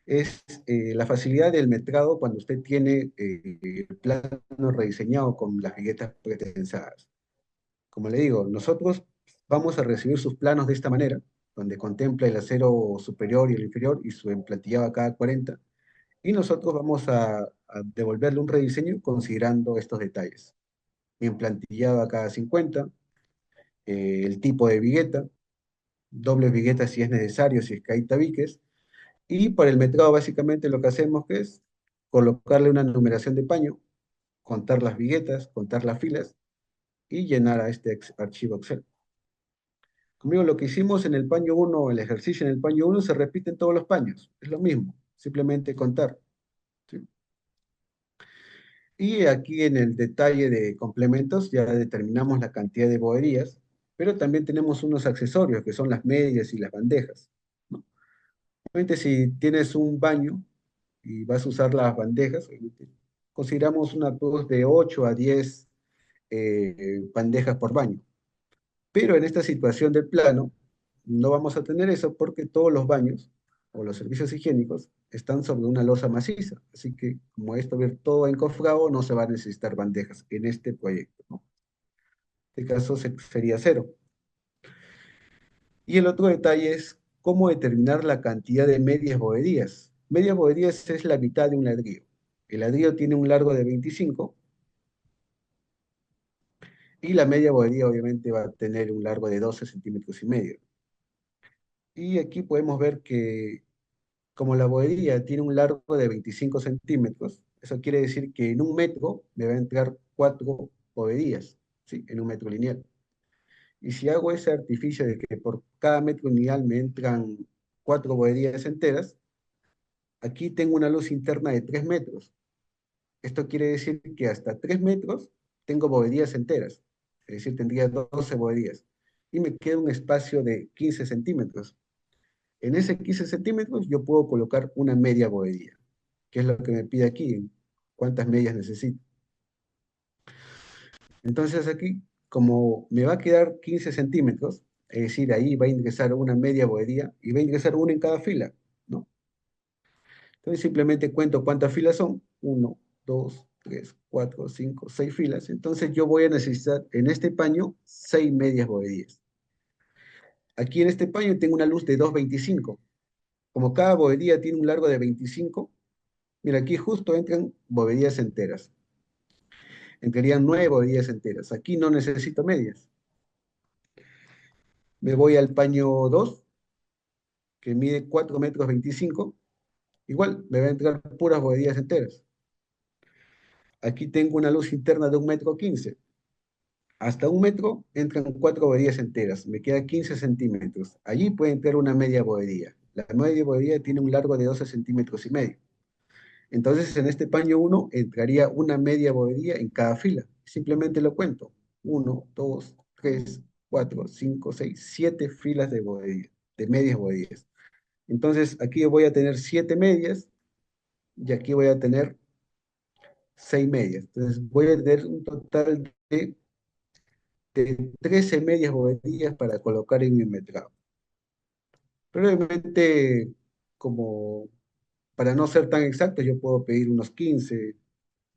es la facilidad del metrado cuando usted tiene el plano rediseñado con las viguetas pretensadas. Como le digo, nosotros vamos a recibir sus planos de esta manera, donde contempla el acero superior y el inferior y su emplantillado a cada 40. Y nosotros vamos a devolverle un rediseño considerando estos detalles. Implantillado a cada 50, el tipo de vigueta, dobles viguetas si es necesario, si es que hay tabiques. Y para el metrado básicamente lo que hacemos es colocarle una numeración de paño, contar las viguetas, contar las filas y llenar a este archivo Excel. Conmigo lo que hicimos en el paño 1, el ejercicio en el paño 1 se repite en todos los paños. Es lo mismo, simplemente contar. ¿Sí? Y aquí en el detalle de complementos ya determinamos la cantidad de boberías, pero también tenemos unos accesorios que son las medias y las bandejas, ¿no? Obviamente si tienes un baño y vas a usar las bandejas, obviamente, consideramos una tos de 8 a 10 bandejas por baño. Pero en esta situación del plano no vamos a tener eso porque todos los baños o los servicios higiénicos están sobre una losa maciza. Así que como esto va a ir todo encofrado, no se va a necesitar bandejas en este proyecto, ¿no? En este caso sería cero. Y el otro detalle es cómo determinar la cantidad de medias bovedías. Medias bovedías es la mitad de un ladrillo. El ladrillo tiene un largo de 25 y la media bovedía obviamente va a tener un largo de 12 centímetros y medio. Y aquí podemos ver que como la bovedía tiene un largo de 25 centímetros, Eso quiere decir que en un metro me va a entrar 4 bovedías, ¿sí? En un metro lineal. Y si hago ese artificio de que por cada metro lineal me entran 4 bovedías enteras, aquí tengo una luz interna de 3 metros. Esto quiere decir que hasta 3 metros tengo bovedías enteras, es decir, tendría 12 bovedías. Y me queda un espacio de 15 centímetros. En ese 15 centímetros yo puedo colocar una media bovedía, que es lo que me pide aquí, cuántas medias necesito. Entonces aquí, como me va a quedar 15 centímetros, es decir, ahí va a ingresar una media bovedía y va a ingresar una en cada fila, ¿no? Entonces simplemente cuento cuántas filas son. Uno, dos, tres, cuatro, cinco, 6 filas. Entonces yo voy a necesitar en este paño 6 medias bovedías. Aquí en este paño tengo una luz de 2,25. Como cada bovedía tiene un largo de 25, mira, aquí justo entran bovedías enteras. Entrarían 9 bovedías enteras. Aquí no necesito medias. Me voy al paño 2, que mide 4,25 m. Igual, me va a entrar puras bovedías enteras. Aquí tengo una luz interna de 1,15 m. Hasta 1 metro entran 4 bovedías enteras. Me queda 15 centímetros. Allí puede entrar una media bovedía. La media bovedía tiene un largo de 12 centímetros y medio. Entonces, en este paño 1 entraría una media bovedía en cada fila. Simplemente lo cuento. Uno, 2, 3, 4, 5, 6, 7 filas de bovedía, de medias bovedías. Entonces, aquí voy a tener 7 medias y aquí voy a tener 6 medias. Entonces, voy a tener un total de 13 medias bovedías para colocar en mi metrado. Probablemente, como para no ser tan exacto, yo puedo pedir unos 15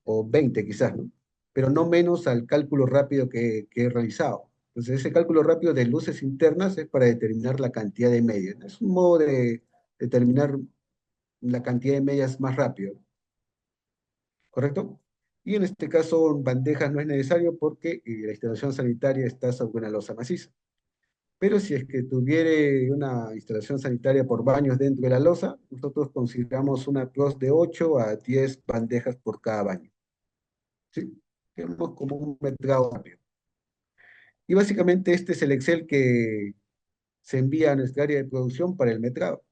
o 20 quizás, ¿no? Pero no menos al cálculo rápido que he realizado. Entonces, ese cálculo rápido de luces internas es para determinar la cantidad de medias. Es un modo de determinar la cantidad de medias más rápido, ¿correcto? Y en este caso, en bandejas no es necesario porque la instalación sanitaria está sobre una losa maciza. Pero si es que tuviere una instalación sanitaria por baños dentro de la losa, nosotros consideramos una cross de 8 a 10 bandejas por cada baño. ¿Sí? Tenemos como un metrado rápido. Y básicamente este es el Excel que se envía a nuestra área de producción para el metrado.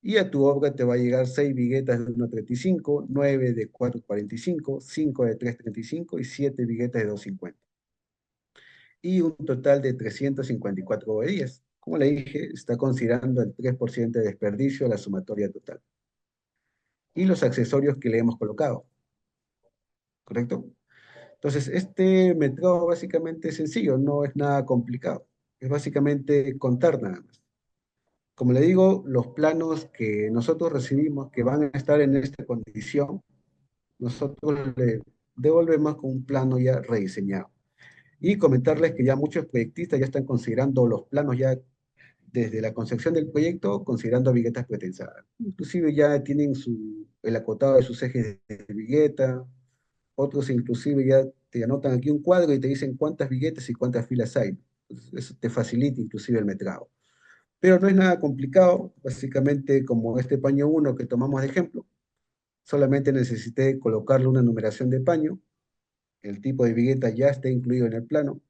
Y a tu obra te va a llegar 6 viguetas de 1,35, 9 de 4,45, 5 de 3,35 y 7 viguetas de 2,50. Y un total de 354 bovedías. Como le dije, está considerando el 3% de desperdicio a la sumatoria total. Y los accesorios que le hemos colocado, ¿correcto? Entonces, este metrado básicamente es sencillo, no es nada complicado. Es básicamente contar nada más. Como le digo, los planos que nosotros recibimos que van a estar en esta condición, nosotros le devolvemos con un plano ya rediseñado. Y comentarles que ya muchos proyectistas ya están considerando los planos ya desde la concepción del proyecto, considerando viguetas pretensadas. Inclusive ya tienen el acotado de sus ejes de vigueta, otros inclusive ya te anotan aquí un cuadro y te dicen cuántas viguetas y cuántas filas hay. Entonces, eso te facilita inclusive el metrado. Pero no es nada complicado, básicamente como este paño 1 que tomamos de ejemplo, solamente necesité colocarle una numeración de paño, el tipo de vigueta ya está incluido en el plano,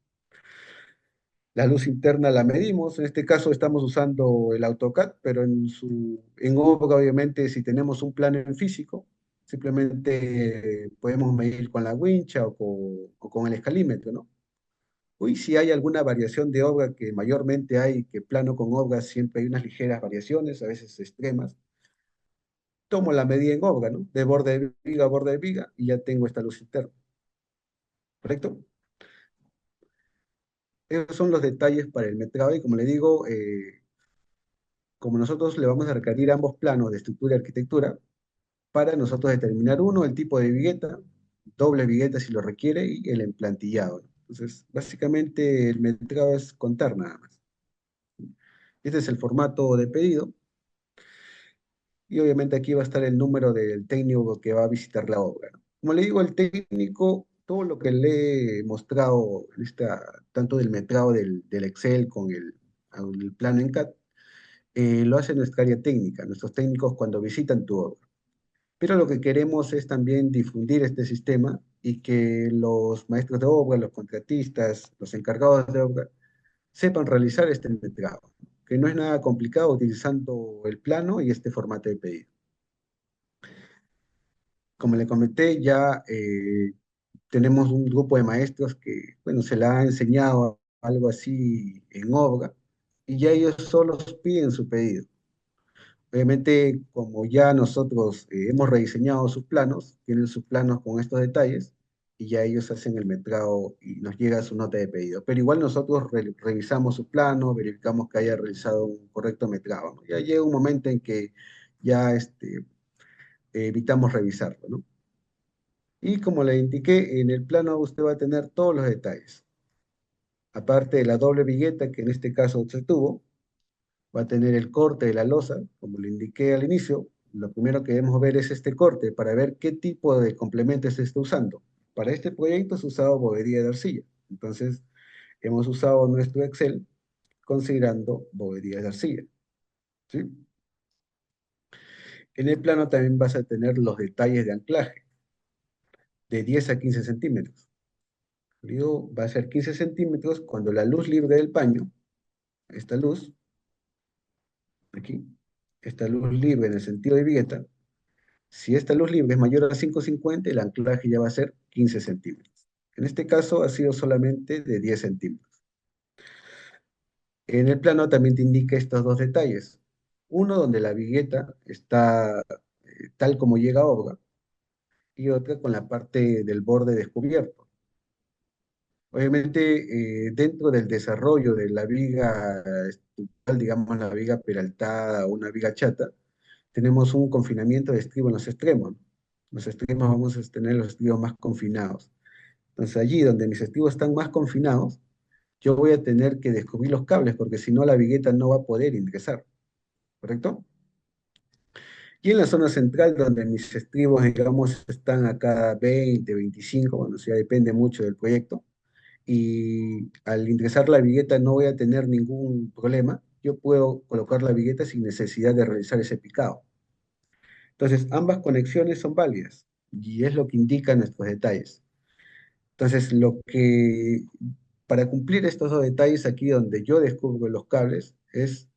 la luz interna la medimos, en este caso estamos usando el AutoCAD, pero en obra obviamente si tenemos un plano en físico, simplemente podemos medir con la wincha o con el escalímetro, ¿no? Uy, si hay alguna variación de obra, que mayormente hay, que plano con obra siempre hay unas ligeras variaciones, a veces extremas, tomo la medida en obra, ¿no? De borde de viga a borde de viga, y ya tengo esta luz interna, ¿correcto? Esos son los detalles para el metrado, y como le digo, como nosotros le vamos a requerir ambos planos de estructura y arquitectura, para nosotros determinar uno, el tipo de vigueta, doble vigueta si lo requiere, y el emplantillado, ¿no? Entonces, básicamente el metrado es contar nada más. Este es el formato de pedido. Y obviamente aquí va a estar el número del técnico que va a visitar la obra, ¿no? Como le digo, el técnico, todo lo que le he mostrado, tanto del metrado del Excel con el plano en CAD, lo hace nuestra área técnica, nuestros técnicos cuando visitan tu obra. Pero lo que queremos es también difundir este sistema y que los maestros de obra, los contratistas, los encargados de obra, sepan realizar este metrado, que no es nada complicado utilizando el plano y este formato de pedido. Como le comenté, ya tenemos un grupo de maestros que, bueno, se le ha enseñado algo así en obra y ya ellos solos piden su pedido. Obviamente, como ya nosotros hemos rediseñado sus planos, tienen sus planos con estos detalles y ya ellos hacen el metrado y nos llega su nota de pedido. Pero igual nosotros revisamos su plano, verificamos que haya realizado un correcto metrado, ¿no? Ya llega un momento en que ya evitamos revisarlo, ¿no? Y como le indiqué, en el plano usted va a tener todos los detalles. Aparte de la doble vigueta que en este caso se tuvo, va a tener el corte de la losa, como le indiqué al inicio. Lo primero que debemos ver es este corte para ver qué tipo de complemento se está usando. Para este proyecto se ha usado bobería de arcilla. Entonces, hemos usado nuestro Excel considerando bobería de arcilla, ¿sí? En el plano también vas a tener los detalles de anclaje, de 10 a 15 centímetros. Digo, va a ser 15 centímetros cuando la luz libre del paño, esta luz, aquí, esta luz libre en el sentido de vigueta, si esta luz libre es mayor a 5,50, el anclaje ya va a ser 15 centímetros. En este caso ha sido solamente de 10 centímetros. En el plano también te indica estos dos detalles. Uno donde la vigueta está tal como llega a obra y otra con la parte del borde descubierto. Obviamente, dentro del desarrollo de la viga estructural, digamos la viga peraltada o una viga chata, tenemos un confinamiento de estribo en los extremos. Los extremos vamos a tener los estribos más confinados. Entonces, allí donde mis estribos están más confinados, yo voy a tener que descubrir los cables, porque si no, la vigueta no va a poder ingresar, ¿correcto? Y en la zona central, donde mis estribos, digamos, están a cada 20, 25, bueno, eso ya depende mucho del proyecto, y al ingresar la vigueta no voy a tener ningún problema, yo puedo colocar la vigueta sin necesidad de realizar ese picado. Entonces, ambas conexiones son válidas y es lo que indican nuestros detalles. Entonces, para cumplir estos dos detalles aquí donde yo descubro los cables, es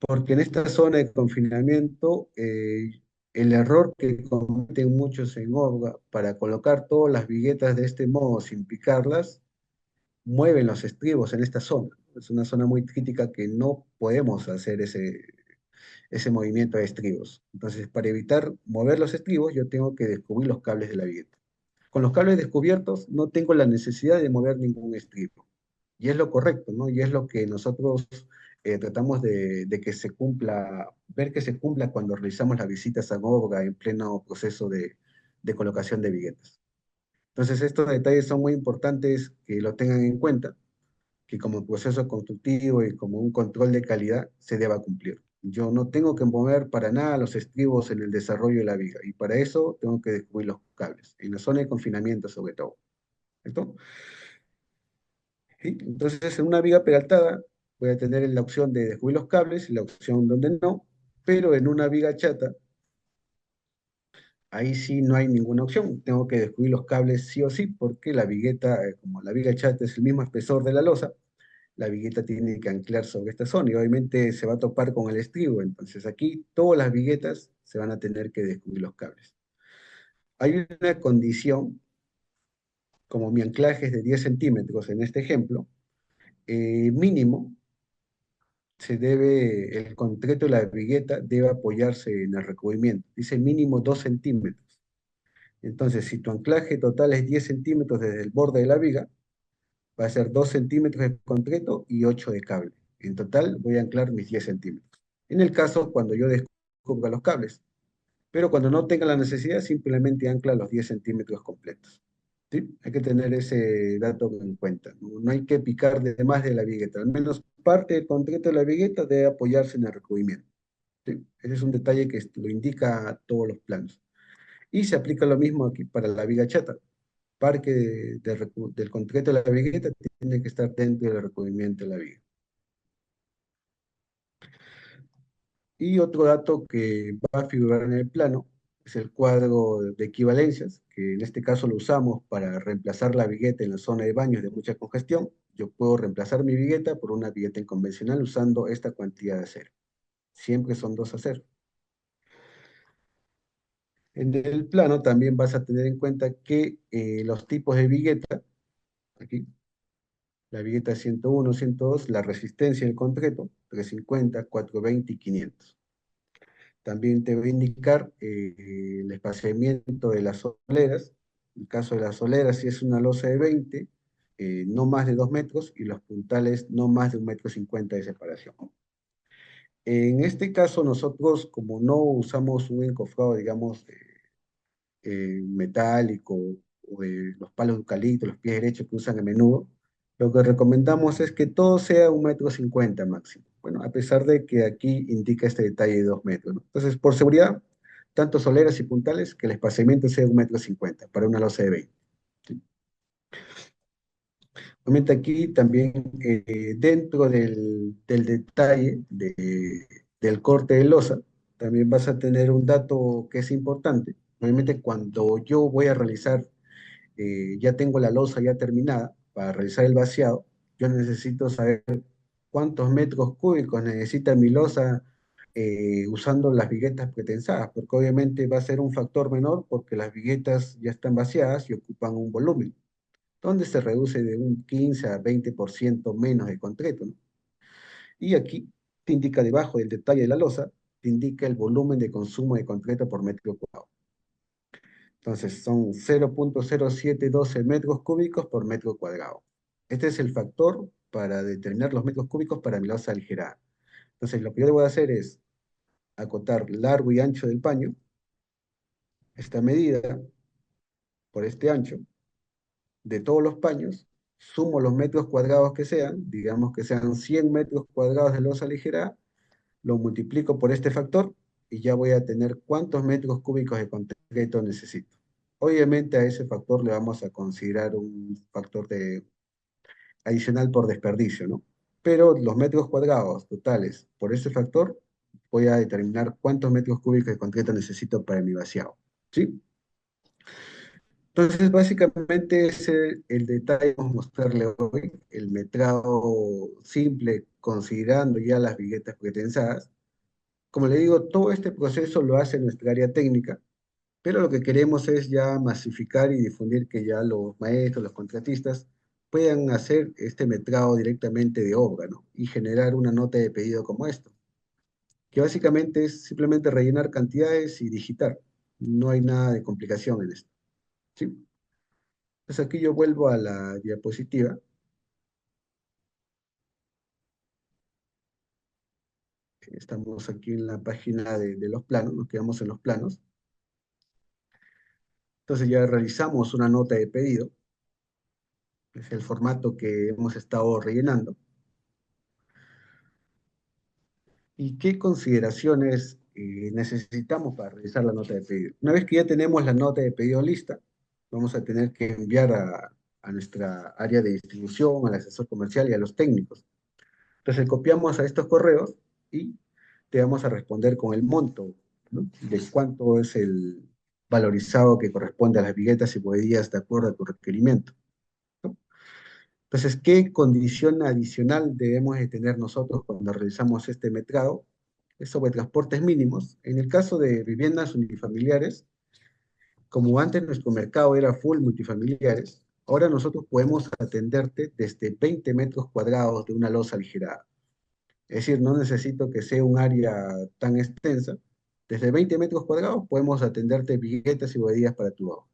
porque en esta zona de confinamiento, el error que cometen muchos en obra para colocar todas las viguetas de este modo sin picarlas, mueven los estribos en esta zona. Es una zona muy crítica que no podemos hacer ese movimiento de estribos. Entonces, para evitar mover los estribos, yo tengo que descubrir los cables de la vigueta. Con los cables descubiertos no tengo la necesidad de mover ningún estribo. Y es lo correcto, ¿no? Y es lo que nosotros tratamos de que se cumpla, ver que se cumpla cuando realizamos las visitas a Goga en pleno proceso de colocación de viguetas. Entonces, estos detalles son muy importantes que lo tengan en cuenta, que como proceso constructivo y como un control de calidad se deba cumplir. Yo no tengo que mover para nada los estribos en el desarrollo de la viga, y para eso tengo que descubrir los cables, en la zona de confinamiento sobre todo. ¿Cierto? ¿Sí? Entonces, en una viga peraltada voy a tener la opción de descubrir los cables y la opción donde no, pero en una viga chata, ahí sí no hay ninguna opción. Tengo que descubrir los cables sí o sí, porque la vigueta, como la viga chata es el mismo espesor de la losa, la vigueta tiene que anclar sobre esta zona y obviamente se va a topar con el estribo. Entonces aquí todas las viguetas se van a tener que descubrir los cables. Hay una condición, como mi anclaje es de 10 centímetros en este ejemplo, mínimo, el concreto de la vigueta debe apoyarse en el recubrimiento. Dice mínimo 2 centímetros. Entonces, si tu anclaje total es 10 centímetros desde el borde de la viga, va a ser 2 centímetros de concreto y 8 de cable. En total voy a anclar mis 10 centímetros. En el caso cuando yo descubra los cables. Pero cuando no tenga la necesidad, simplemente ancla los 10 centímetros completos. ¿Sí? Hay que tener ese dato en cuenta. No, no hay que picar de más de la vigueta. Al menos parte del concreto de la vigueta debe apoyarse en el recubrimiento. ¿Sí? Ese es un detalle que lo indica a todos los planos. Y se aplica lo mismo aquí para la viga chata. Parte del concreto de la vigueta tiene que estar dentro del recubrimiento de la viga. Y otro dato que va a figurar en el plano Es el cuadro de equivalencias, que en este caso lo usamos para reemplazar la vigueta en la zona de baños de mucha congestión. Yo puedo reemplazar mi vigueta por una vigueta convencional usando esta cantidad de acero. Siempre son dos aceros. En el plano también vas a tener en cuenta que los tipos de vigueta, aquí, la vigueta 101, 102, la resistencia del concreto, 350, 420 y 500. También te voy a indicar el espaciamiento de las soleras. En el caso de las soleras, si es una losa de 20, no más de 2 metros, y los puntales no más de 1,50 m de separación. En este caso, nosotros, como no usamos un encofrado, digamos, metálico o de los palos de eucalipto, los pies derechos que usan a menudo, lo que recomendamos es que todo sea 1,50 m máximo. Bueno, a pesar de que aquí indica este detalle de 2 metros, ¿no? Entonces, por seguridad, tanto soleras y puntales, que el espaciamiento sea 1,50 m para una losa de 20. ¿Sí? Obviamente aquí también, dentro del detalle del corte de losa, también vas a tener un dato que es importante. Obviamente cuando yo voy a realizar, ya tengo la losa ya terminada para realizar el vaciado, yo necesito saber cuántos metros cúbicos necesita mi losa, usando las viguetas pretensadas, porque obviamente va a ser un factor menor porque las viguetas ya están vaciadas y ocupan un volumen, donde se reduce de un 15 a 20% menos de concreto, ¿no? Y aquí te indica debajo del detalle de la losa, te indica el volumen de consumo de concreto por metro cuadrado. Entonces son 0,0712 metros cúbicos por metro cuadrado. Este es el factor para determinar los metros cúbicos para mi losa aligerada. Entonces lo que yo le voy a hacer es acotar largo y ancho del paño, esta medida por este ancho de todos los paños, sumo los metros cuadrados que sean, digamos que sean 100 metros cuadrados de losa aligerada, lo multiplico por este factor y ya voy a tener cuántos metros cúbicos de concreto necesito. Obviamente a ese factor le vamos a considerar un factor adicional por desperdicio, ¿no? Pero los metros cuadrados totales por ese factor, voy a determinar cuántos metros cúbicos de concreto necesito para mi vaciado, ¿sí? Entonces, básicamente ese el detalle que vamos a mostrarle hoy, el metrado simple, considerando ya las viguetas pretensadas. Como le digo, todo este proceso lo hace nuestra área técnica, pero lo que queremos es ya masificar y difundir que ya los maestros, los contratistas, puedan hacer este metrado directamente de obra, ¿no? Y generar una nota de pedido como esto, que básicamente es simplemente rellenar cantidades y digitar. No hay nada de complicación en esto, ¿sí? Entonces aquí yo vuelvo a la diapositiva. Estamos aquí en la página de los planos, nos quedamos en los planos. Entonces ya realizamos una nota de pedido, es el formato que hemos estado rellenando. ¿Y qué consideraciones necesitamos para realizar la nota de pedido? Una vez que ya tenemos la nota de pedido lista, vamos a tener que enviar a nuestra área de distribución, al asesor comercial y a los técnicos. Entonces copiamos a estos correos y te vamos a responder con el monto, ¿no? De cuánto es el valorizado que corresponde a las viguetas y bohedías de acuerdo a tu requerimiento, ¿no? Entonces, ¿qué condición adicional debemos de tener nosotros cuando realizamos este metrado? Es sobre transportes mínimos. En el caso de viviendas unifamiliares, como antes nuestro mercado era full multifamiliares, ahora nosotros podemos atenderte desde 20 metros cuadrados de una losa aligerada. Es decir, no necesito que sea un área tan extensa. Desde 20 metros cuadrados podemos atenderte viguetas y bohedías para tu obra.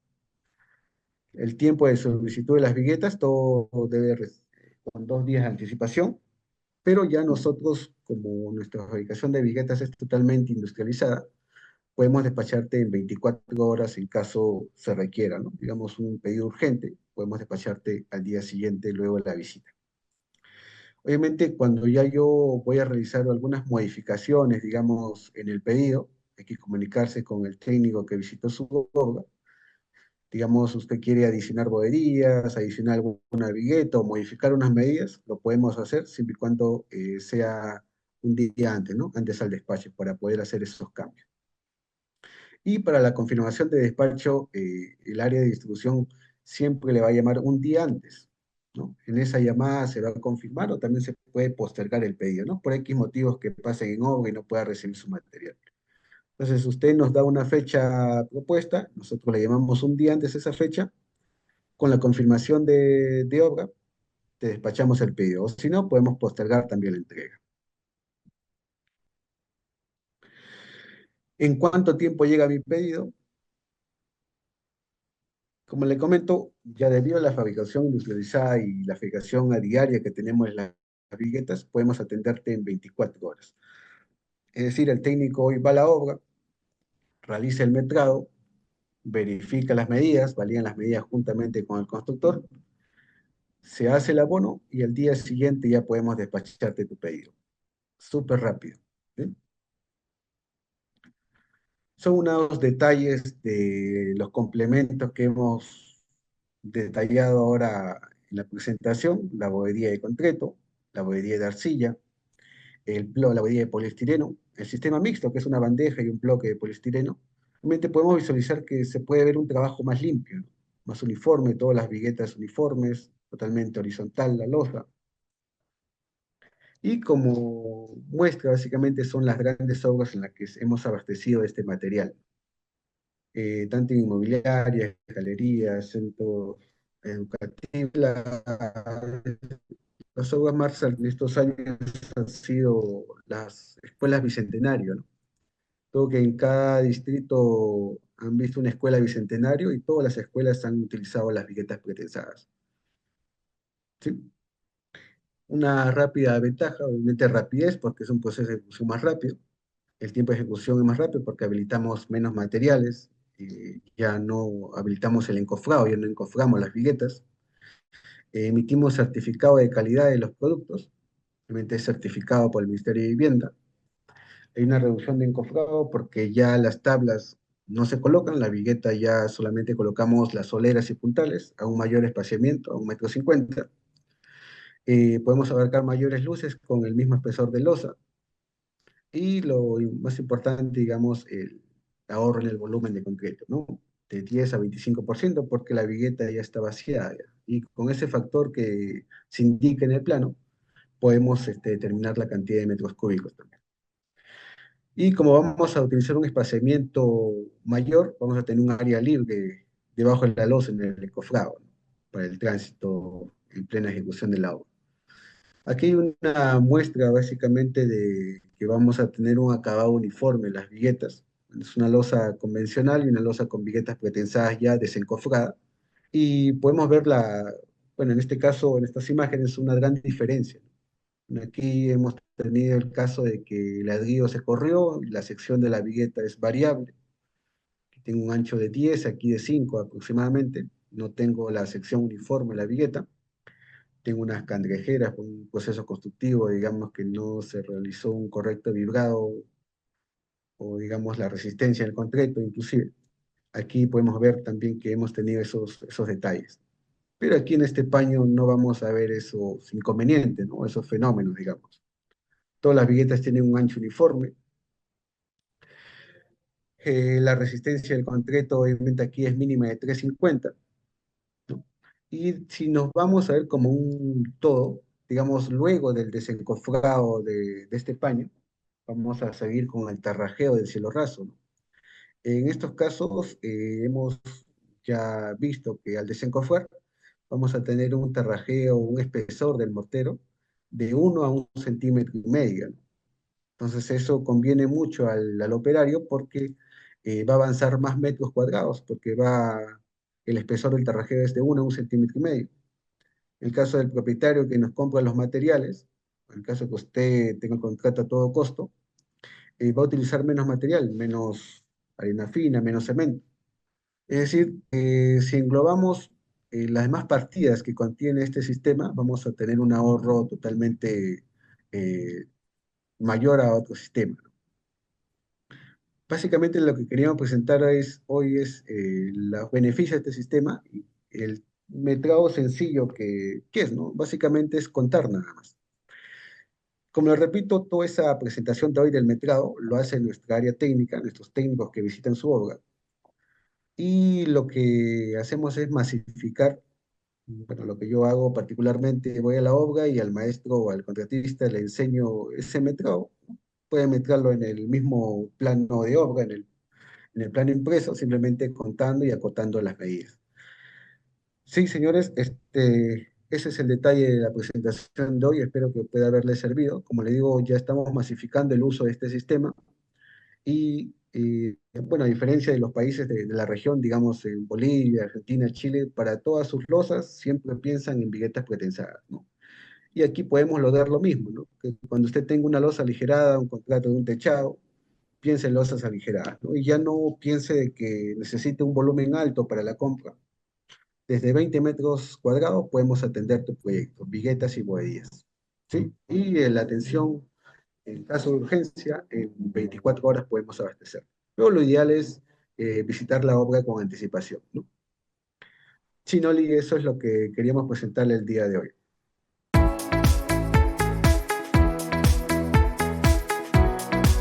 El tiempo de solicitud de las viguetas, todo debe con 2 días de anticipación, pero ya nosotros, como nuestra fabricación de viguetas es totalmente industrializada, podemos despacharte en 24 horas en caso se requiera, ¿no? Digamos, un pedido urgente, podemos despacharte al día siguiente luego de la visita. Obviamente, cuando ya yo voy a realizar algunas modificaciones, digamos, en el pedido, hay que comunicarse con el técnico que visitó su obra. Digamos, usted quiere adicionar boderías, adicionar alguna vigueta o modificar unas medidas, lo podemos hacer siempre y cuando sea un día antes, ¿no? Antes al despacho, para poder hacer esos cambios. Y para la confirmación de despacho, el área de distribución siempre le va a llamar un día antes, ¿no? En esa llamada se va a confirmar o también se puede postergar el pedido, ¿no? Por X motivos que pasen en obra y no pueda recibir su material. Entonces, usted nos da una fecha propuesta, nosotros le llamamos un día antes de esa fecha, con la confirmación de obra, te despachamos el pedido. O si no, podemos postergar también la entrega. ¿En cuánto tiempo llega mi pedido? Como le comento, ya debido a la fabricación industrializada y la fabricación a diaria que tenemos en las viguetas, podemos atenderte en 24 horas. Es decir, el técnico hoy va a la obra, realiza el metrado, verifica las medidas, valían las medidas juntamente con el constructor, se hace el abono y al día siguiente ya podemos despacharte tu pedido. Súper rápido. ¿Sí? Son unos detalles de los complementos que hemos detallado ahora en la presentación: la bovedía de concreto, la bovedía de arcilla, la bovedía de poliestireno, el sistema mixto, que es una bandeja y un bloque de poliestireno. Realmente podemos visualizar que se puede ver un trabajo más limpio, ¿no? Más uniforme, todas las viguetas uniformes, totalmente horizontal la losa. Y como muestra, básicamente son las grandes obras en las que hemos abastecido de este material, tanto en inmobiliarias, galerías, centros educativos. Las obras más en estos años han sido las escuelas bicentenario, ¿no? Creo que en cada distrito han visto una escuela bicentenario y todas las escuelas han utilizado las viguetas pretensadas. ¿Sí? Una rápida ventaja, obviamente rapidez, porque es un proceso de ejecución más rápido. El tiempo de ejecución es más rápido porque habilitamos menos materiales, ya no habilitamos el encofrado, ya no encoframos las viguetas. Emitimos certificado de calidad de los productos, obviamente es certificado por el Ministerio de Vivienda. Hay una reducción de encofrado porque ya las tablas no se colocan, la vigueta ya solamente colocamos las soleras y puntales a un mayor espaciamiento, a 1,50 m. Podemos abarcar mayores luces con el mismo espesor de losa. Y lo más importante, digamos, el ahorro en el volumen de concreto, ¿no? De 10 a 25% porque la vigueta ya está vaciada. Y con ese factor que se indica en el plano, podemos determinar la cantidad de metros cúbicos también. Y como vamos a utilizar un espaciamiento mayor, vamos a tener un área libre debajo de la losa en el encofrado, ¿no? Para el tránsito en plena ejecución del obra. Aquí hay una muestra básicamente de que vamos a tener un acabado uniforme en las viguetas. Es una losa convencional y una losa con viguetas pretensadas ya desencofrada. Y podemos ver bueno, en este caso, en estas imágenes, una gran diferencia. Aquí hemos tenido el caso de que el ladrillo se corrió y la sección de la vigueta es variable. Aquí tengo un ancho de 10, aquí de 5 aproximadamente. No tengo la sección uniforme de la vigueta. Tengo unas cangrejeras con un proceso constructivo, digamos que no se realizó un correcto vibrado o digamos la resistencia del concreto inclusive. Aquí podemos ver también que hemos tenido esos detalles. Pero aquí en este paño no vamos a ver esos inconvenientes, ¿no? Esos fenómenos, digamos. Todas las viguetas tienen un ancho uniforme. La resistencia del concreto obviamente aquí es mínima de 350, ¿no? Y si nos vamos a ver como un todo, digamos, luego del desencofrado de este paño, vamos a seguir con el tarrajeo del cielo raso, ¿no? En estos casos hemos ya visto que al desencofrar vamos a tener un tarrajeo, un espesor del mortero de 1 a 1,5 cm, ¿no? Entonces eso conviene mucho al operario porque va a avanzar más metros cuadrados, porque el espesor del tarrajeo es de 1 a 1,5 cm. En el caso del propietario que nos compra los materiales, en el caso que usted tenga el contrato a todo costo, va a utilizar menos material, menos harina fina, menos cemento. Es decir, si englobamos las demás partidas que contiene este sistema, vamos a tener un ahorro totalmente eh, mayor a otro sistema. Básicamente lo que queríamos presentar hoy es los beneficios de este sistema y el metrado sencillo que es, ¿no? Básicamente es contar nada más. Como les repito, toda esa presentación de hoy del metrado lo hace nuestra área técnica, nuestros técnicos que visitan su obra, y lo que hacemos es masificar. Bueno, lo que yo hago particularmente, voy a la obra y al maestro o al contratista le enseño ese metrado. Puede metrarlo en el mismo plano de obra, en el plano impreso, simplemente contando y acotando las medidas. Sí, señores, ese es el detalle de la presentación de hoy. Espero que pueda haberle servido. Como le digo, ya estamos masificando el uso de este sistema y, bueno, a diferencia de los países de la región, digamos en Bolivia, Argentina, Chile, para todas sus losas siempre piensan en viguetas pretensadas, ¿no? Y aquí podemos lograr lo mismo, ¿no? Que cuando usted tenga una losa aligerada, un contrato de un techado, piense en losas aligeradas, ¿no? Y ya no piense de que necesite un volumen alto para la compra. Desde 20 metros cuadrados podemos atender tu proyecto, viguetas y bohedías, ¿sí? Y la atención, en caso de urgencia, en 24 horas podemos abastecer. Pero lo ideal es visitar la obra con anticipación, ¿no? Sí, Noli, eso es lo que queríamos presentarle el día de hoy.